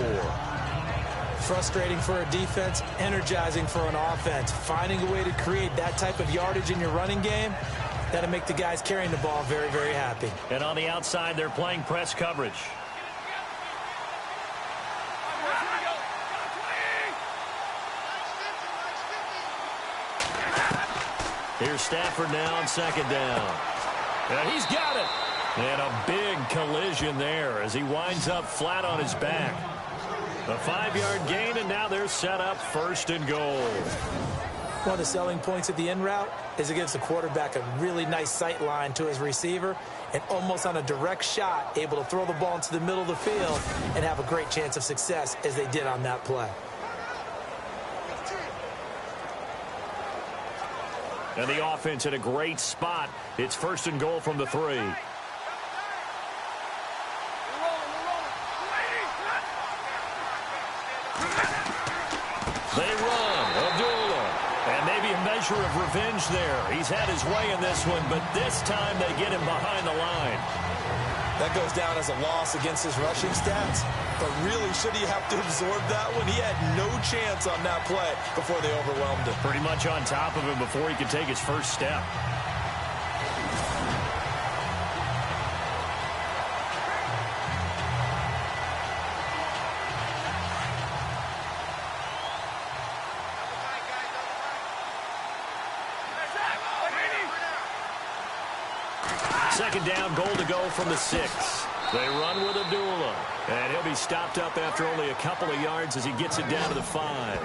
Frustrating for a defense, energizing for an offense. Finding a way to create that type of yardage in your running game, that'll make the guys carrying the ball very, very happy. And on the outside, they're playing press coverage. Here's Stafford now on 2nd down. And he's got it. And a big collision there as he winds up flat on his back. A 5-yard gain, and now they're set up 1st and goal. One of the selling points of the in route is it gives the quarterback a really nice sight line to his receiver and almost on a direct shot able to throw the ball into the middle of the field and have a great chance of success as they did on that play. And the offense in a great spot. It's 1st and goal from the 3. They run. Abdullah. And maybe a measure of revenge there. He's had his way in this one, but this time they get him behind the line. That goes down as a loss against his rushing stats. But really, should he have to absorb that one? He had no chance on that play before they overwhelmed him. Pretty much on top of him before he could take his first step. Second down, goal to go from the 6. They run with Abdullah, and he'll be stopped up after only a couple of yards as he gets it down to the 5.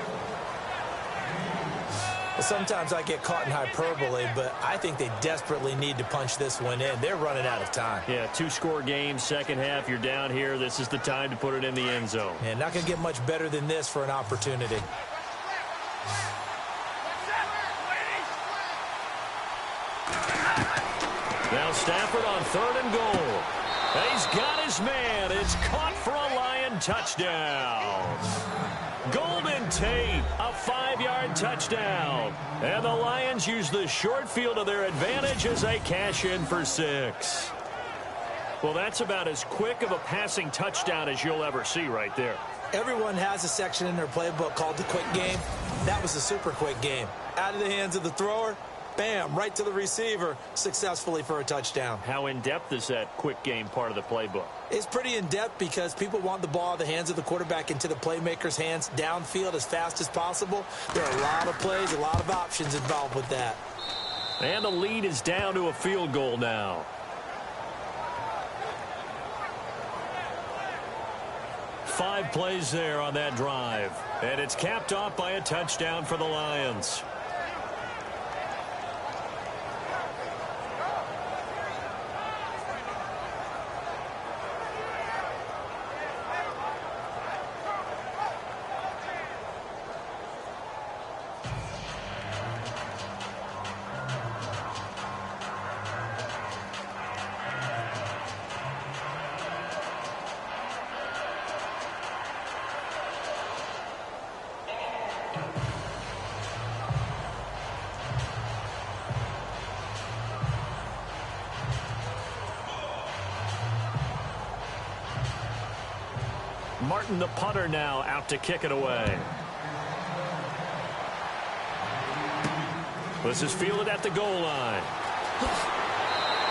Sometimes I get caught in hyperbole, but I think they desperately need to punch this one in. They're running out of time. Yeah, two-score game, second half. You're down here. This is the time to put it in the end zone. Yeah, not going to get much better than this for an opportunity. Now Stafford on 3rd and goal. He's got his man. It's caught for a Lion touchdown. Golden Tate, a 5-yard touchdown. And the Lions use the short field to their advantage as they cash in for 6. Well, that's about as quick of a passing touchdown as you'll ever see right there. Everyone has a section in their playbook called the quick game. That was a super quick game. Out of the hands of the thrower, bam, right to the receiver, successfully for a touchdown. How in-depth is that quick game part of the playbook? It's pretty in-depth because people want the ball out of the hands of the quarterback into the playmaker's hands downfield as fast as possible. There are a lot of plays, a lot of options involved with that. And the lead is down to a field goal now. 5 plays there on that drive. And it's capped off by a touchdown for the Lions. Martin, the punter, now out to kick it away. This is fielded at the goal line.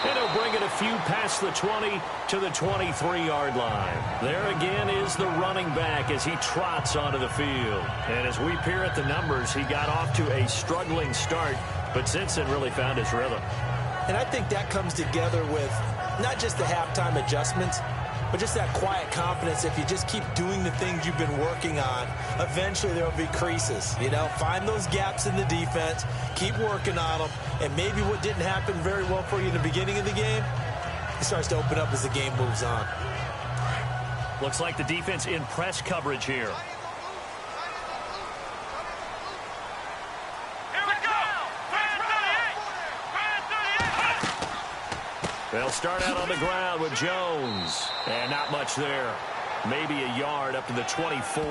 And he'll bring it a few past the 20 to the 23-yard line. There again is the running back as he trots onto the field. And as we peer at the numbers, he got off to a struggling start, but since then really found his rhythm. And I think that comes together with not just the halftime adjustments, but just that quiet confidence. If you just keep doing the things you've been working on, eventually there will be creases. You know, find those gaps in the defense, keep working on them, and maybe what didn't happen very well for you in the beginning of the game, it starts to open up as the game moves on. Looks like the defense in press coverage here. They'll start out on the ground with Jones. And not much there. Maybe a yard up to the 24.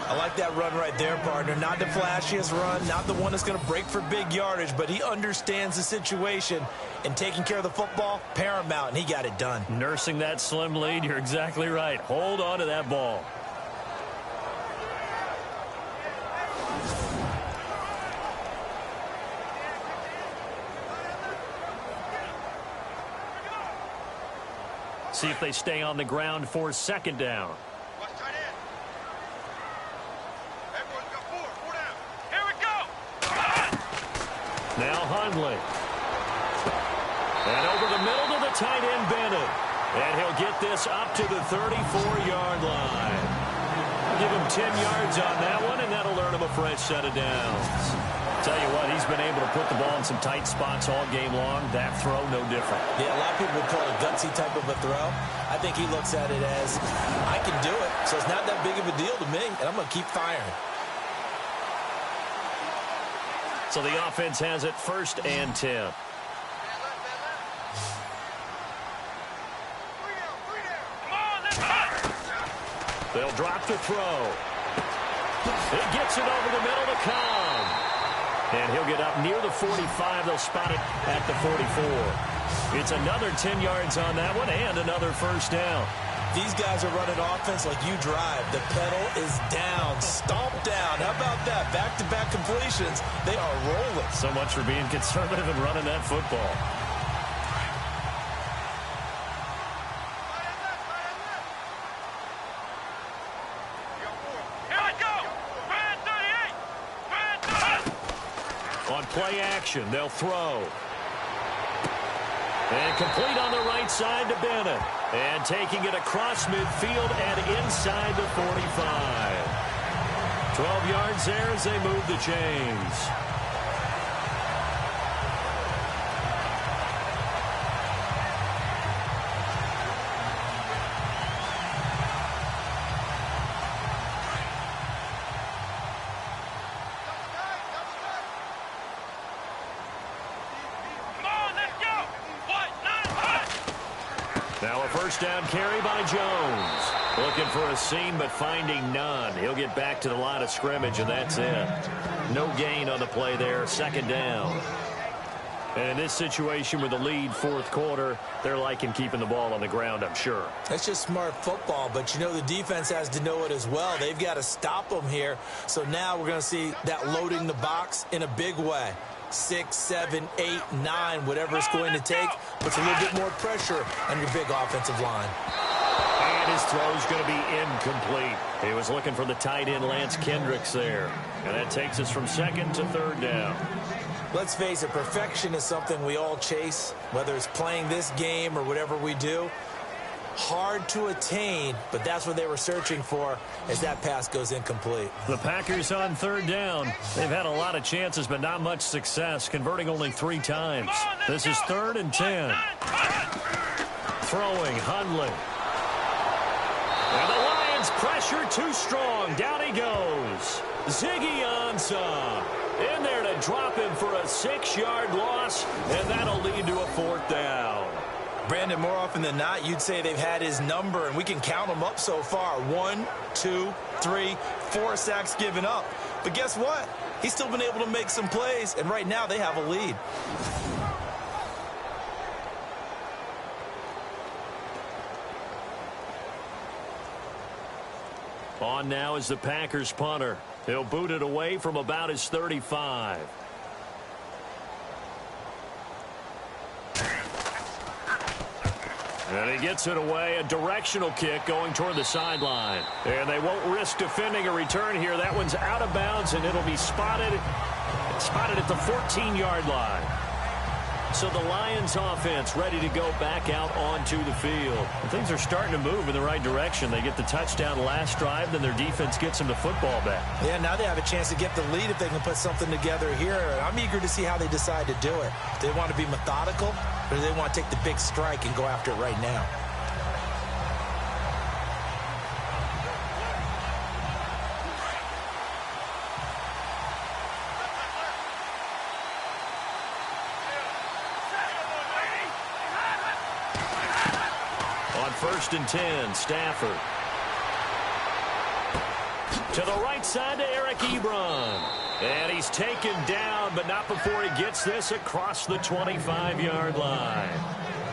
I like that run right there, partner. Not the flashiest run, not the one that's going to break for big yardage, but he understands the situation, and taking care of the football, paramount, and he got it done. Nursing that slim lead, you're exactly right. Hold on to that ball. See if they stay on the ground for 2nd down. Here we go. Now Hundley. And over the middle to the tight end, Bennett. And he'll get this up to the 34-yard line. Give him 10 yards on that one, and that'll earn him a fresh set of downs. Tell you what, he's been able to put the ball in some tight spots all game long. That throw, no different. Yeah, a lot of people would call it a gutsy type of a throw. I think he looks at it as, I can do it, so it's not that big of a deal to me, and I'm going to keep firing. So the offense has it 1st and 10. They'll drop the throw. He gets it over the middle to Cobb. And he'll get up near the 45. They'll spot it at the 44. It's another 10 yards on that one and another 1st down. These guys are running offense like you drive. The pedal is down, stomp down. How about that? Back-to-back completions. They are rolling. So much for being conservative and running that football. On play action, they'll throw. And complete on the right side to Bennett. And taking it across midfield and inside the 45. 12 yards there as they move the chains. Now a first down carry by Jones. Looking for a seam, but finding none. He'll get back to the line of scrimmage, and that's it. No gain on the play there. Second down. And in this situation with the lead fourth quarter, they're liking keeping the ball on the ground, I'm sure. That's just smart football, but you know the defense has to know it as well. They've got to stop them here. So now we're going to see that loading the box in a big way. 6, 7, 8, 9, whatever it's going to take, puts a little bit more pressure on your big offensive line. And his throw's going to be incomplete. He was looking for the tight end Lance Kendricks there. And that takes us from second to third down. Let's face it, perfection is something we all chase, whether it's playing this game or whatever we do. Hard to attain, but that's what they were searching for as that pass goes incomplete. The Packers on third down. They've had a lot of chances, but not much success, converting only 3 times. This is 3rd and 10. Throwing, Hundley. And the Lions pressure too strong. Down he goes. Ziggy Ansah in there to drop him for a 6-yard loss, and that'll lead to a 4th down. Brandon, more often than not, you'd say they've had his number, and we can count them up so far. 1, 2, 3, 4 sacks given up. But guess what? He's still been able to make some plays, and right now they have a lead. On now is the Packers punter. He'll boot it away from about his 35. And he gets it away, a directional kick going toward the sideline. And they won't risk defending a return here. That one's out of bounds, and it'll be spotted at the 14-yard line. So the Lions offense ready to go back out onto the field. And things are starting to move in the right direction. They get the touchdown last drive, then their defense gets them the football back. Yeah, now they have a chance to get the lead if they can put something together here. I'm eager to see how they decide to do it. Do they want to be methodical, or do they want to take the big strike and go after it right now? On 1st and 10, Stafford. To the right side to Eric Ebron. And he's taken down, but not before he gets this across the 25-yard line.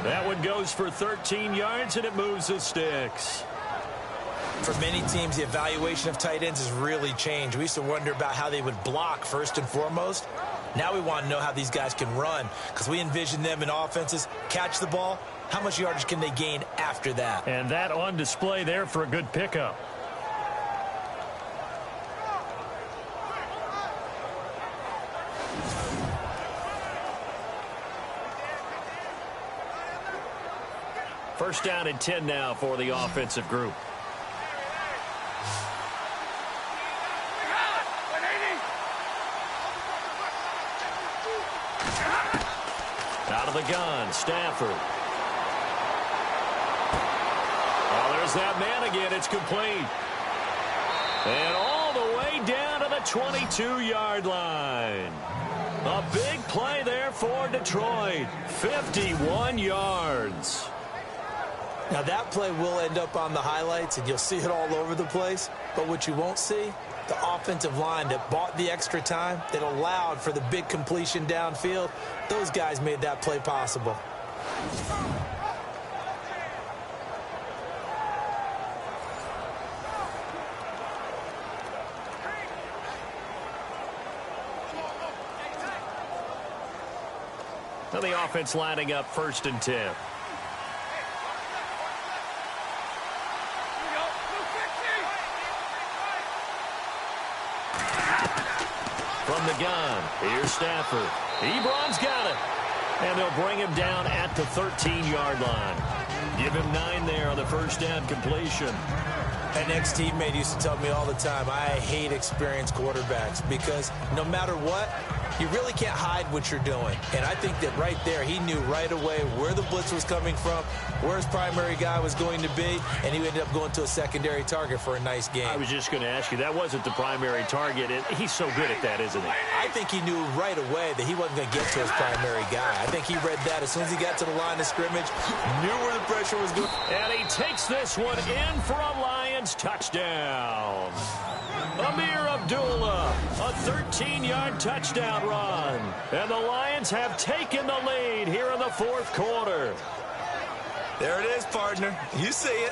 That one goes for 13 yards, and it moves the sticks. For many teams, the evaluation of tight ends has really changed. We used to wonder about how they would block first and foremost. Now we want to know how these guys can run, because we envision them in offenses catch the ball. How much yardage can they gain after that? And that on display there for a good pickup. First down and 10 now for the offensive group. Out of the gun, Stafford. Oh, there's that man again. It's complete. And all the way down to the 22-yard line. A big play there for Detroit. 51 yards. Now that play will end up on the highlights, and you'll see it all over the place. But what you won't see, the offensive line that bought the extra time, that allowed for the big completion downfield, those guys made that play possible. Now the offense lining up 1st and 10. From the gun, here's Stafford. Ebron's got it. And they'll bring him down at the 13-yard line. Give him 9 there on the first down completion. An ex-teammate used to tell me all the time, I hate experienced quarterbacks because no matter what, you really can't hide what you're doing. And I think that right there, he knew right away where the blitz was coming from, where his primary guy was going to be, and he ended up going to a secondary target for a nice game. I was just going to ask you, that wasn't the primary target. He's so good at that, isn't he? I think he knew right away that he wasn't going to get to his primary guy. I think he read that as soon as he got to the line of scrimmage, knew where the pressure was going. And he takes this one in for a Lions touchdown. Amir Abdullah, a 13-yard touchdown run. And the Lions have taken the lead here in the fourth quarter. There it is, partner. You see it.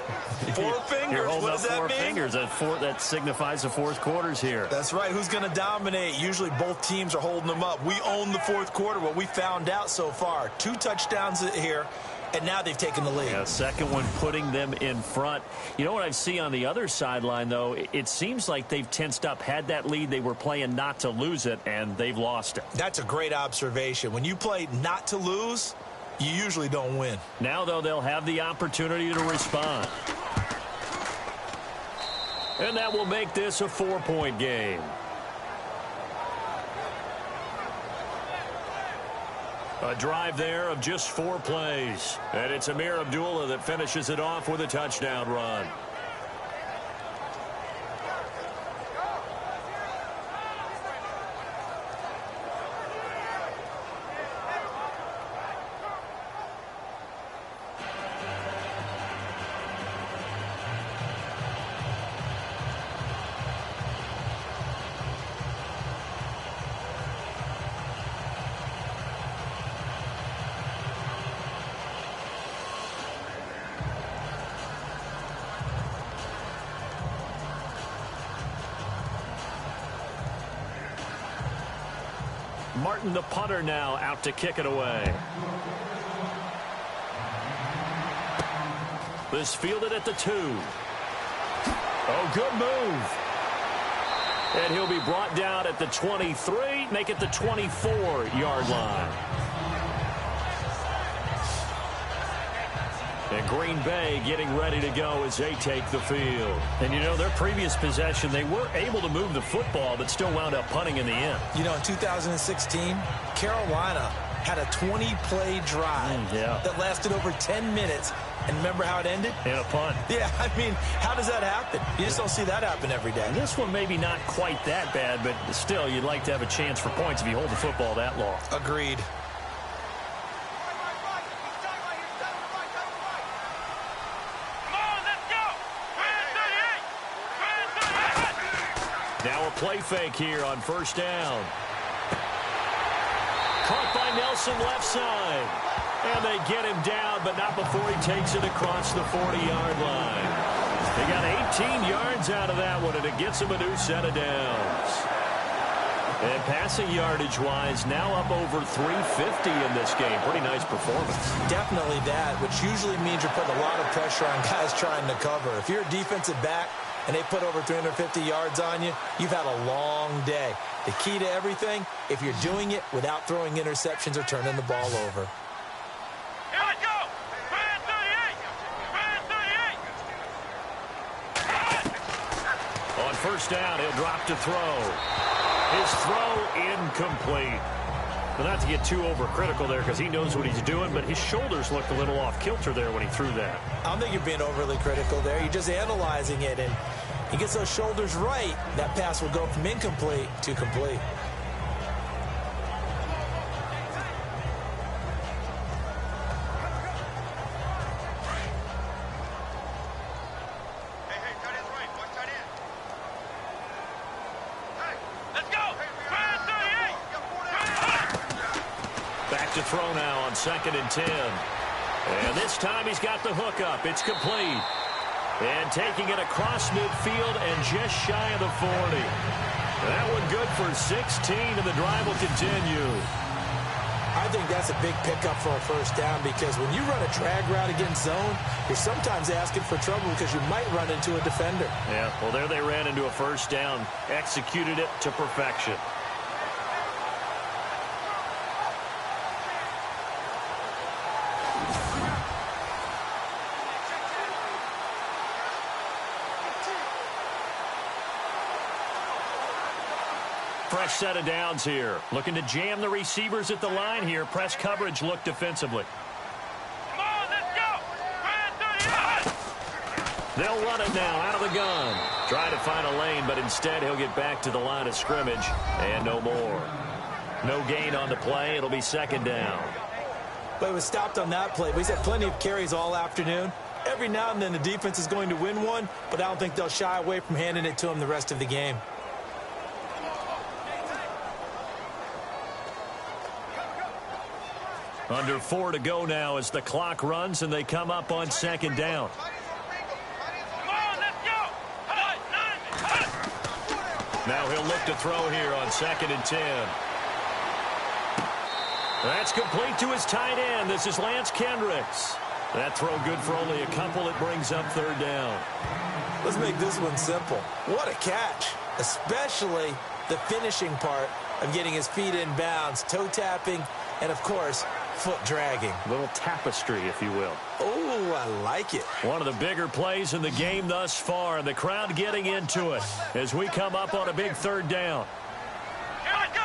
4 fingers. What does that mean? 4 fingers. That signifies the fourth quarter's here. That's right. Who's going to dominate? Usually both teams are holding them up. We own the fourth quarter. What we found out so far, 2 touchdowns here. And now they've taken the lead. Yeah, second one putting them in front. You know what I see on the other sideline, though? It seems like they've tensed up, had that lead. They were playing not to lose it, and they've lost it. That's a great observation. When you play not to lose, you usually don't win. Now, though, they'll have the opportunity to respond. And that will make this a 4-point game. A drive there of just 4 plays. And it's Amir Abdullah that finishes it off with a touchdown run. Martin, the punter, now out to kick it away. This fielded at the 2. Oh, good move. And he'll be brought down at the 23, make it the 24-yard line. And Green Bay getting ready to go as they take the field. And, you know, their previous possession, they were able to move the football, but still wound up punting in the end. You know, in 2016, Carolina had a 20-play drive that lasted over 10 minutes. And remember how it ended? In a punt. Yeah, I mean, how does that happen? You just don't see that happen every day. This one maybe not quite that bad, but still, you'd like to have a chance for points if you hold the football that long. Agreed. Now a play fake here on first down. Caught by Nelson left side. And they get him down, but not before he takes it across the 40-yard line. They got 18 yards out of that one, and it gets him a new set of downs. And passing yardage-wise, now up over 350 in this game. Pretty nice performance. Definitely that, which usually means you're putting a lot of pressure on guys trying to cover. If you're a defensive back and they put over 350 yards on you, you've had a long day. The key to everything, if you're doing it without throwing interceptions or turning the ball over. Here we go! Man 38! Man 38! On first down, he'll drop to throw. His throw incomplete. Well, not to get too overcritical there because he knows what he's doing, but his shoulders looked a little off kilter there when he threw that. I don't think you're being overly critical there. You're just analyzing it, and he gets those shoulders right. That pass will go from incomplete to complete. Throw now on 2nd and 10. And this time he's got the hook up. It's complete. And taking it across midfield and just shy of the 40. That one good for 16, and the drive will continue. I think that's a big pickup for a first down because when you run a drag route against zone, you're sometimes asking for trouble because you might run into a defender. Yeah, well, there they ran into a first down. Executed it to perfection. fresh set of downs here. Looking to jam the receivers at the line here. Press coverage look defensively. Come on, let's go. They'll run it now out of the gun. Try to find a lane, but instead he'll get back to the line of scrimmage and no more. No gain on the play. It'll be second down. But it was stopped on that play. But he's had plenty of carries all afternoon. Every now and then the defense is going to win one, but I don't think they'll shy away from handing it to him the rest of the game. Under 4 to go now as the clock runs and they come up on second down. Come on, let's go. Now he'll look to throw here on 2nd and 10. That's complete to his tight end. This is Lance Kendricks. That throw good for only a couple. It brings up 3rd down. Let's make this one simple. What a catch, especially the finishing part of getting his feet in bounds, toe tapping, and, of course, foot dragging. Little tapestry, if you will. Oh, I like it. One of the bigger plays in the game thus far, and the crowd getting into it as we come up on a big 3rd down. Here we go.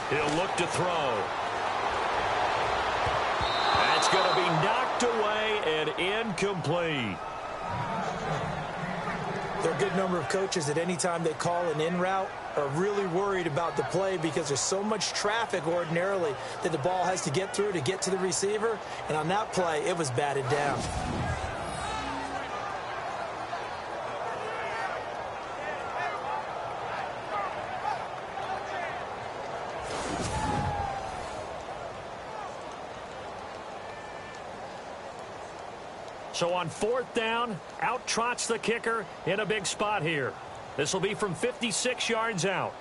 He'll look to throw. That's going to be knocked away and incomplete. There are a good number of coaches at any time they call an in route are really worried about the play because there's so much traffic ordinarily that the ball has to get through to get to the receiver. And on that play, it was batted down. So on 4th down, out trots the kicker in a big spot here. This will be from 56 yards out.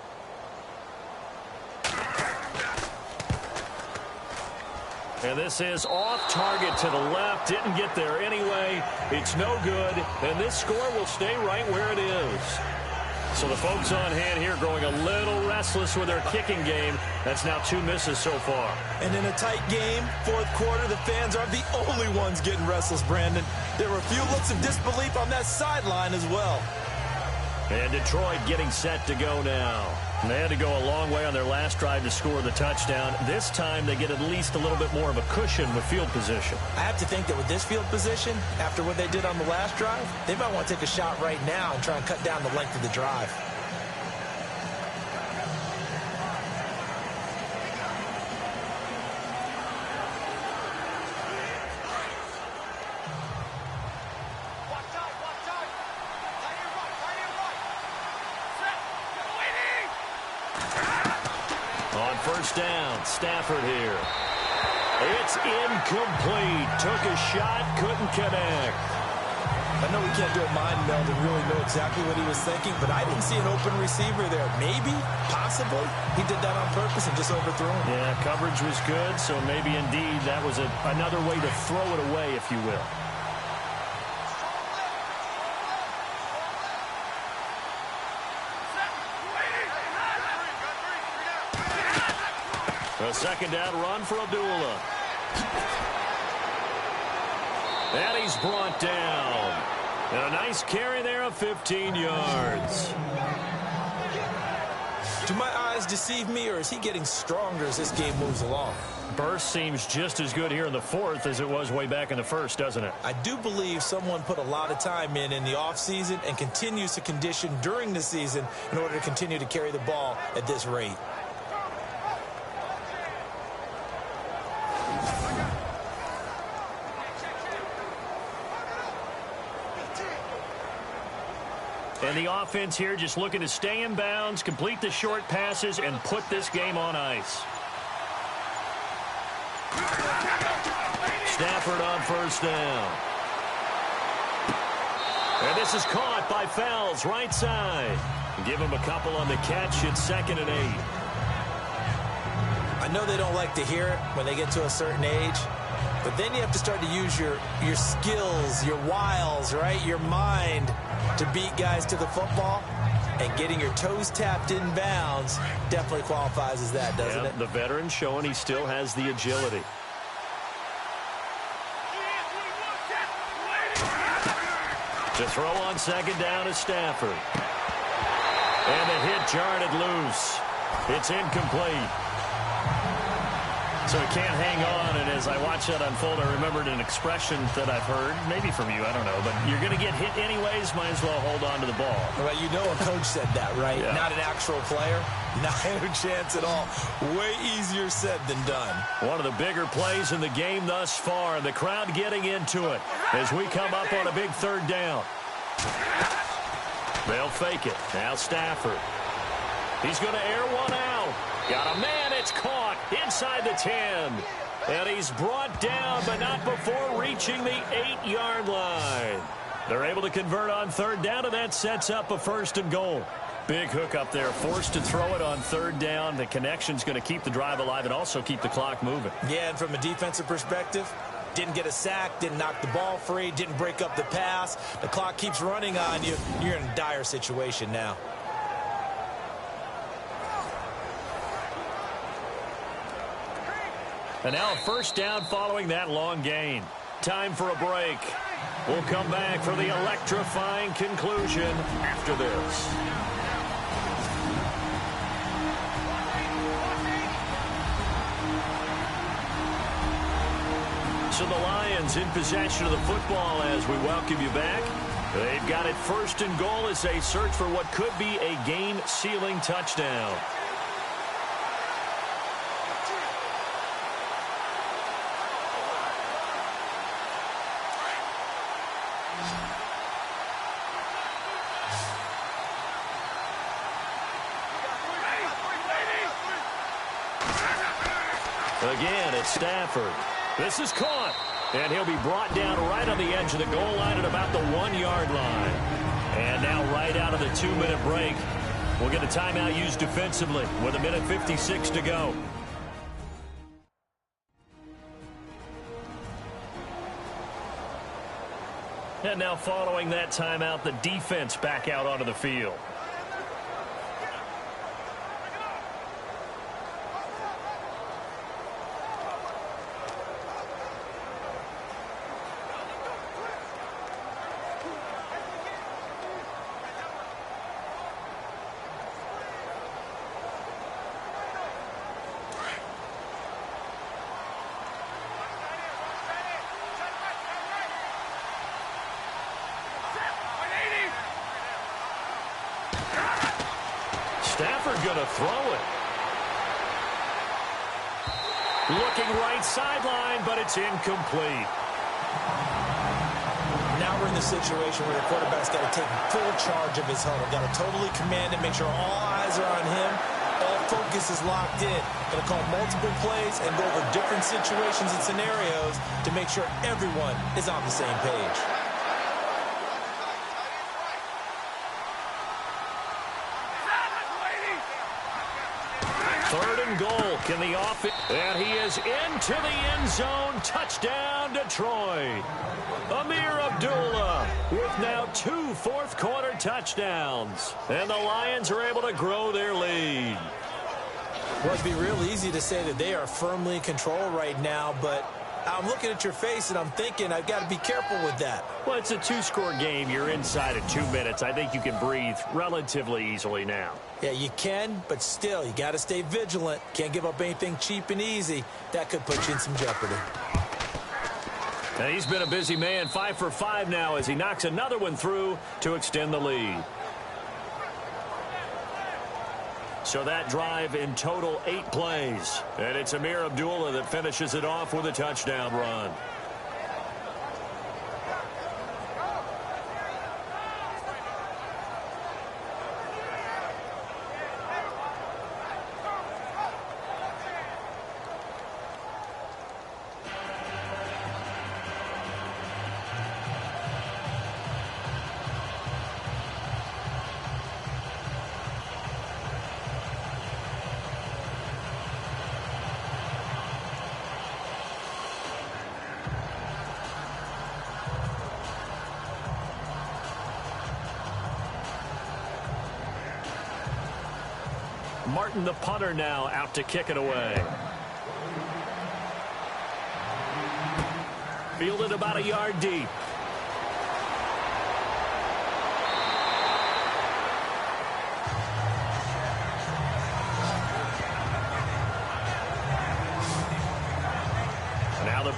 And this is off target to the left. Didn't get there anyway. It's no good. And this score will stay right where it is. So the folks on hand here growing a little restless with their kicking game. That's now 2 misses so far. And in a tight game, 4th quarter, the fans are the only ones getting restless, Brandon. There were a few looks of disbelief on that sideline as well. And Detroit getting set to go now. And they had to go a long way on their last drive to score the touchdown. This time they get at least a little bit more of a cushion with field position. I have to think that with this field position, after what they did on the last drive, they might want to take a shot right now and try and cut down the length of the drive. First down, Stafford here. It's incomplete. Took a shot, couldn't connect. I know we can't do a mind meld and really know exactly what he was thinking, but I didn't see an open receiver there. Maybe, possibly, he did that on purpose and just overthrew him. Yeah, coverage was good, so maybe indeed that was another way to throw it away, if you will. A 2nd down run for Abdullah. And he's brought down. And a nice carry there of 15 yards. Do my eyes deceive me, or is he getting stronger as this game moves along? Burst seems just as good here in the 4th as it was way back in the 1st, doesn't it? I do believe someone put a lot of time in the offseason and continues to condition during the season in order to continue to carry the ball at this rate. And the offense here just looking to stay in bounds, complete the short passes, and put this game on ice. Stafford on 1st down. And this is caught by Fells, right side. Give him a couple on the catch. It's 2nd and 8. I know they don't like to hear it when they get to a certain age, but then you have to start to use your skills, your wiles, right? Your mind to beat guys to the football, and getting your toes tapped in bounds definitely qualifies as that, doesn't it? The veteran showing he still has the agility. To throw on 2nd down is Stafford. And the hit jarred it loose. It's incomplete. So he can't hang on, and as I watch that unfold, I remembered an expression that I've heard, maybe from you, I don't know, but you're going to get hit anyways, might as well hold on to the ball. Well, you know a coach said that, right? Yeah. Not an actual player. Not a chance at all. Way easier said than done. One of the bigger plays in the game thus far, and the crowd getting into it as we come up on a big third down. They'll fake it. Now Stafford. He's going to air one out. Got a man. It's caught inside the 10. And he's brought down, but not before reaching the 8-yard line. They're able to convert on third down, and that sets up a first and goal. Big hook up there, forced to throw it on third down. The connection's going to keep the drive alive and also keep the clock moving. Yeah, and from a defensive perspective, didn't get a sack, didn't knock the ball free, didn't break up the pass. The clock keeps running on you. You're in a dire situation now. And now a first down following that long gain. Time for a break. We'll come back for the electrifying conclusion after this. So the Lions in possession of the football as we welcome you back. They've got it first and goal as they search for what could be a game-sealing touchdown. Again, it's Stafford. This is caught, and he'll be brought down right on the edge of the goal line at about the 1-yard line. And now right out of the 2-minute break, we'll get a timeout used defensively with 1:56 to go. And now following that timeout, the defense back out onto the field. Stafford going to throw it. Looking right sideline, but it's incomplete. Now we're in the situation where the quarterback's got to take full charge of his huddle. Got to totally command it, make sure all eyes are on him. All focus is locked in. Going to call multiple plays and go over different situations and scenarios to make sure everyone is on the same page. Third and goal. Can the offense? And he is into the end zone. Touchdown, Detroit. Amir Abdullah with now 2 fourth-quarter touchdowns. And the Lions are able to grow their lead. Well, it'd be real easy to say that they are firmly in control right now, but I'm looking at your face and I'm thinking I've got to be careful with that. Well, it's a 2-score game. You're inside of 2 minutes. I think you can breathe relatively easily now. Yeah, you can, but still, you got to stay vigilant. Can't give up anything cheap and easy. That could put you in some jeopardy. And he's been a busy man, 5 for 5 now as he knocks another one through to extend the lead. So that drive in total 8 plays. And it's Amir Abdullah that finishes it off with a touchdown run. Martin, the punter, now out to kick it away. Fielded about a yard deep.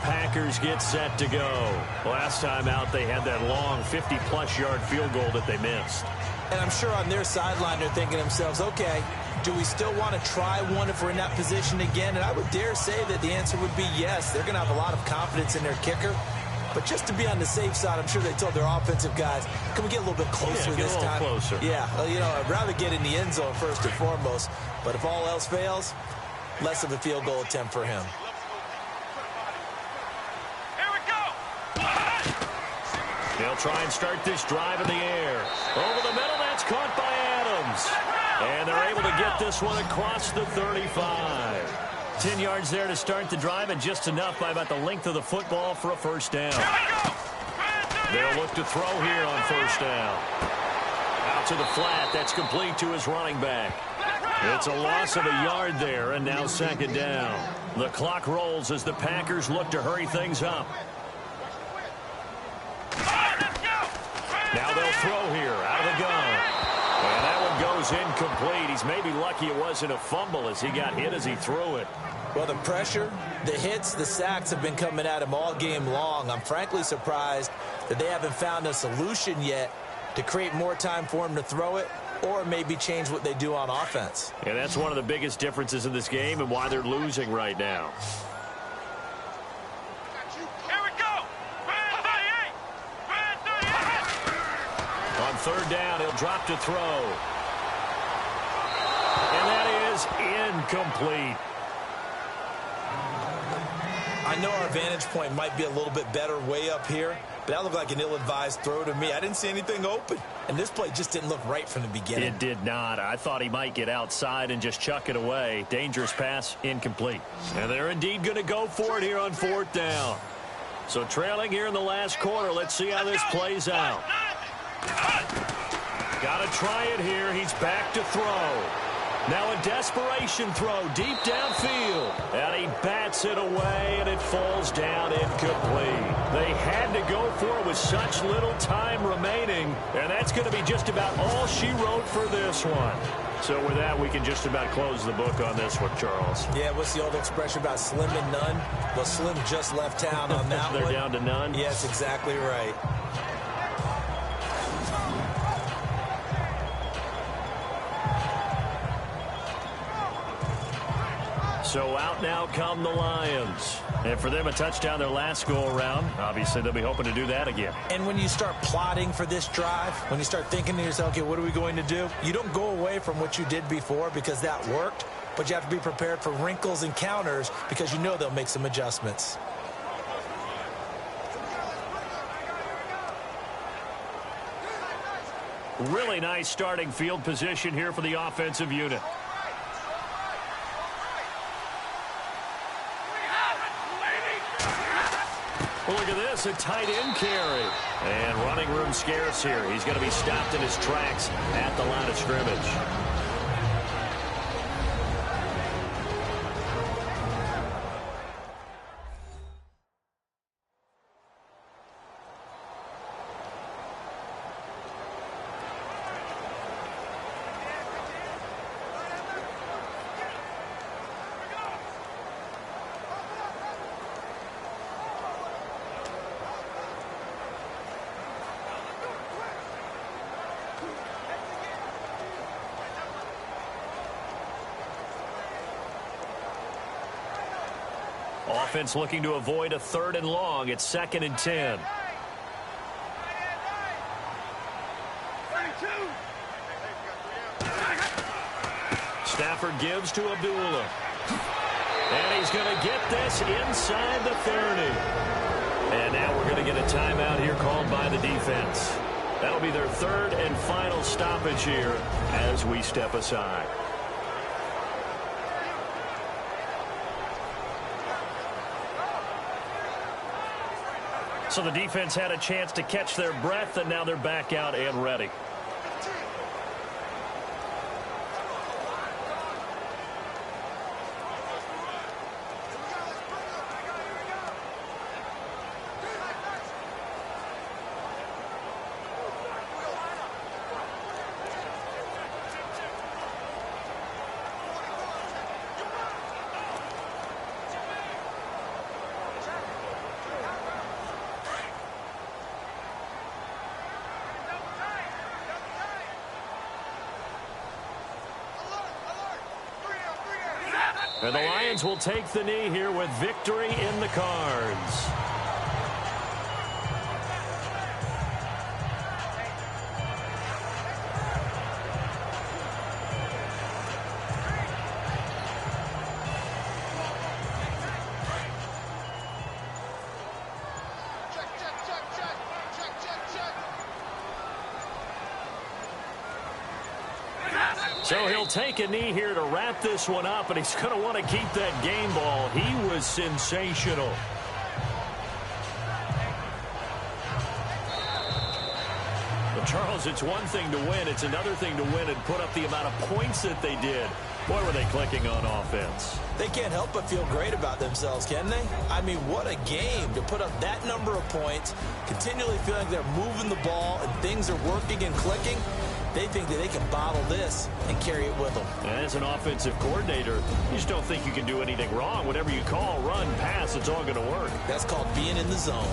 Packers get set to go. Last time out, they had that long 50-plus yard field goal that they missed. And I'm sure on their sideline they're thinking to themselves, okay, do we still want to try one if we're in that position again? And I would dare say that the answer would be yes. They're going to have a lot of confidence in their kicker. But just to be on the safe side, I'm sure they told their offensive guys, can we get a little bit closer this time? Closer. Yeah, well, you know, I'd rather get in the end zone first and foremost. But if all else fails, less of a field goal attempt for him. Here we go. They'll try and start this drive in the air. Over the middle, that's caught by Adams. And they're able to get this one across the 35. 10 yards there to start the drive, and just enough by about the length of the football for a first down. They'll look to throw here on first down. Out to the flat. That's complete to his running back. It's a loss of a yard there, and now second down. The clock rolls as the Packers look to hurry things up. Now they'll throw here out of the gun. And that one goes incomplete. He's maybe lucky it wasn't a fumble as he got hit as he threw it. Well, the pressure, the hits, the sacks have been coming at him all game long. I'm frankly surprised that they haven't found a solution yet to create more time for him to throw it or maybe change what they do on offense. And that's one of the biggest differences in this game and why they're losing right now. Here we go. On third down, he'll drop to throw. And that is incomplete. I know our vantage point might be a little bit better way up here, but that looked like an ill-advised throw to me. I didn't see anything open, and this play just didn't look right from the beginning. It did not. I thought he might get outside and just chuck it away. Dangerous pass, incomplete. And they're indeed going to go for it here on fourth down. So trailing here in the last quarter, let's see how this plays out. Got to try it here. He's back to throw. Now a desperation throw deep downfield. And he bats it away, and it falls down incomplete. They had to go for it with such little time remaining. And that's going to be just about all she wrote for this one. So with that, we can just about close the book on this one, Charles. Yeah, what's the old expression about slim and none? Well, Slim just left town on that one. They're down to none? Yes, exactly right. So out now come the Lions. And for them, a touchdown their last go-around. Obviously, they'll be hoping to do that again. And when you start plotting for this drive, when you start thinking to yourself, okay, what are we going to do? You don't go away from what you did before because that worked, but you have to be prepared for wrinkles and counters because you know they'll make some adjustments. Really nice starting field position here for the offensive unit. Look at this, a tight end carry. And running room scarce here. He's going to be stopped in his tracks at the line of scrimmage. Offense looking to avoid a 3rd and long. It's 2nd and 10. Stafford gives to Abdullah. And he's going to get this inside the 30. And now we're going to get a timeout here called by the defense. That'll be their 3rd and final stoppage here as we step aside. So the defense had a chance to catch their breath, and now they're back out and ready. And the Lions will take the knee here with victory in the cards. So he'll take a knee here to wrap this one up, and he's going to want to keep that game ball. He was sensational. Well, Charles, it's one thing to win. It's another thing to win and put up the amount of points that they did. Boy, were they clicking on offense. They can't help but feel great about themselves, can they? I mean, what a game to put up that number of points, continually feeling like they're moving the ball and things are working and clicking. They think that they can bottle this and carry it with them. As an offensive coordinator, you just don't think you can do anything wrong. Whatever you call, run, pass, it's all going to work. That's called being in the zone.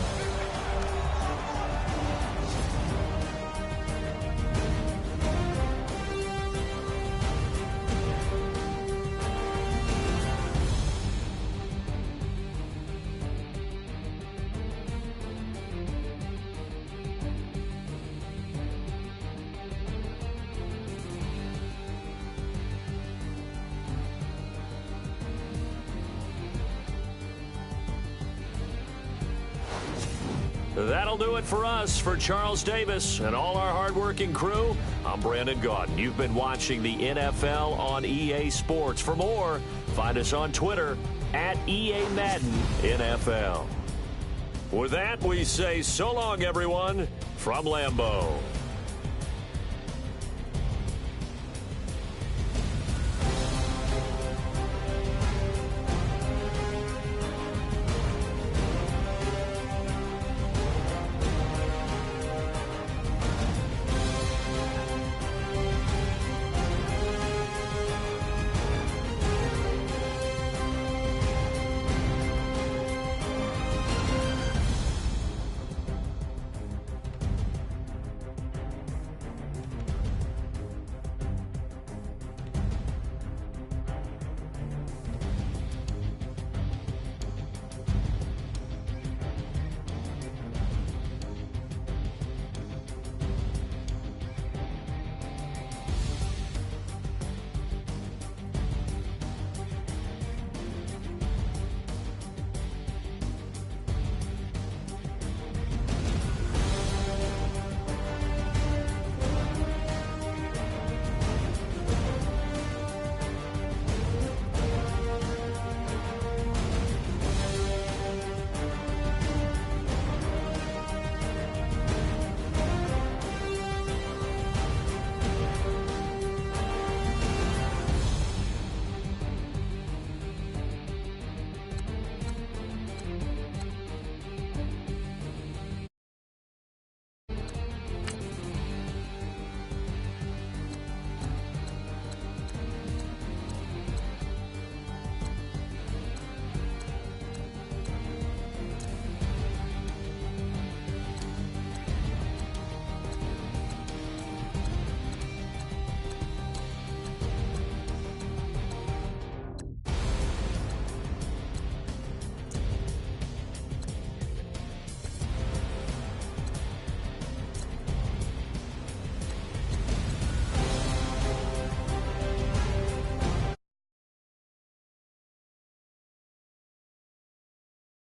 That'll do it for us. For Charles Davis and all our hardworking crew, I'm Brandon Gaudin. You've been watching the NFL on EA Sports. For more, find us on Twitter at EA Madden NFL. With that, we say so long, everyone, from Lambeau.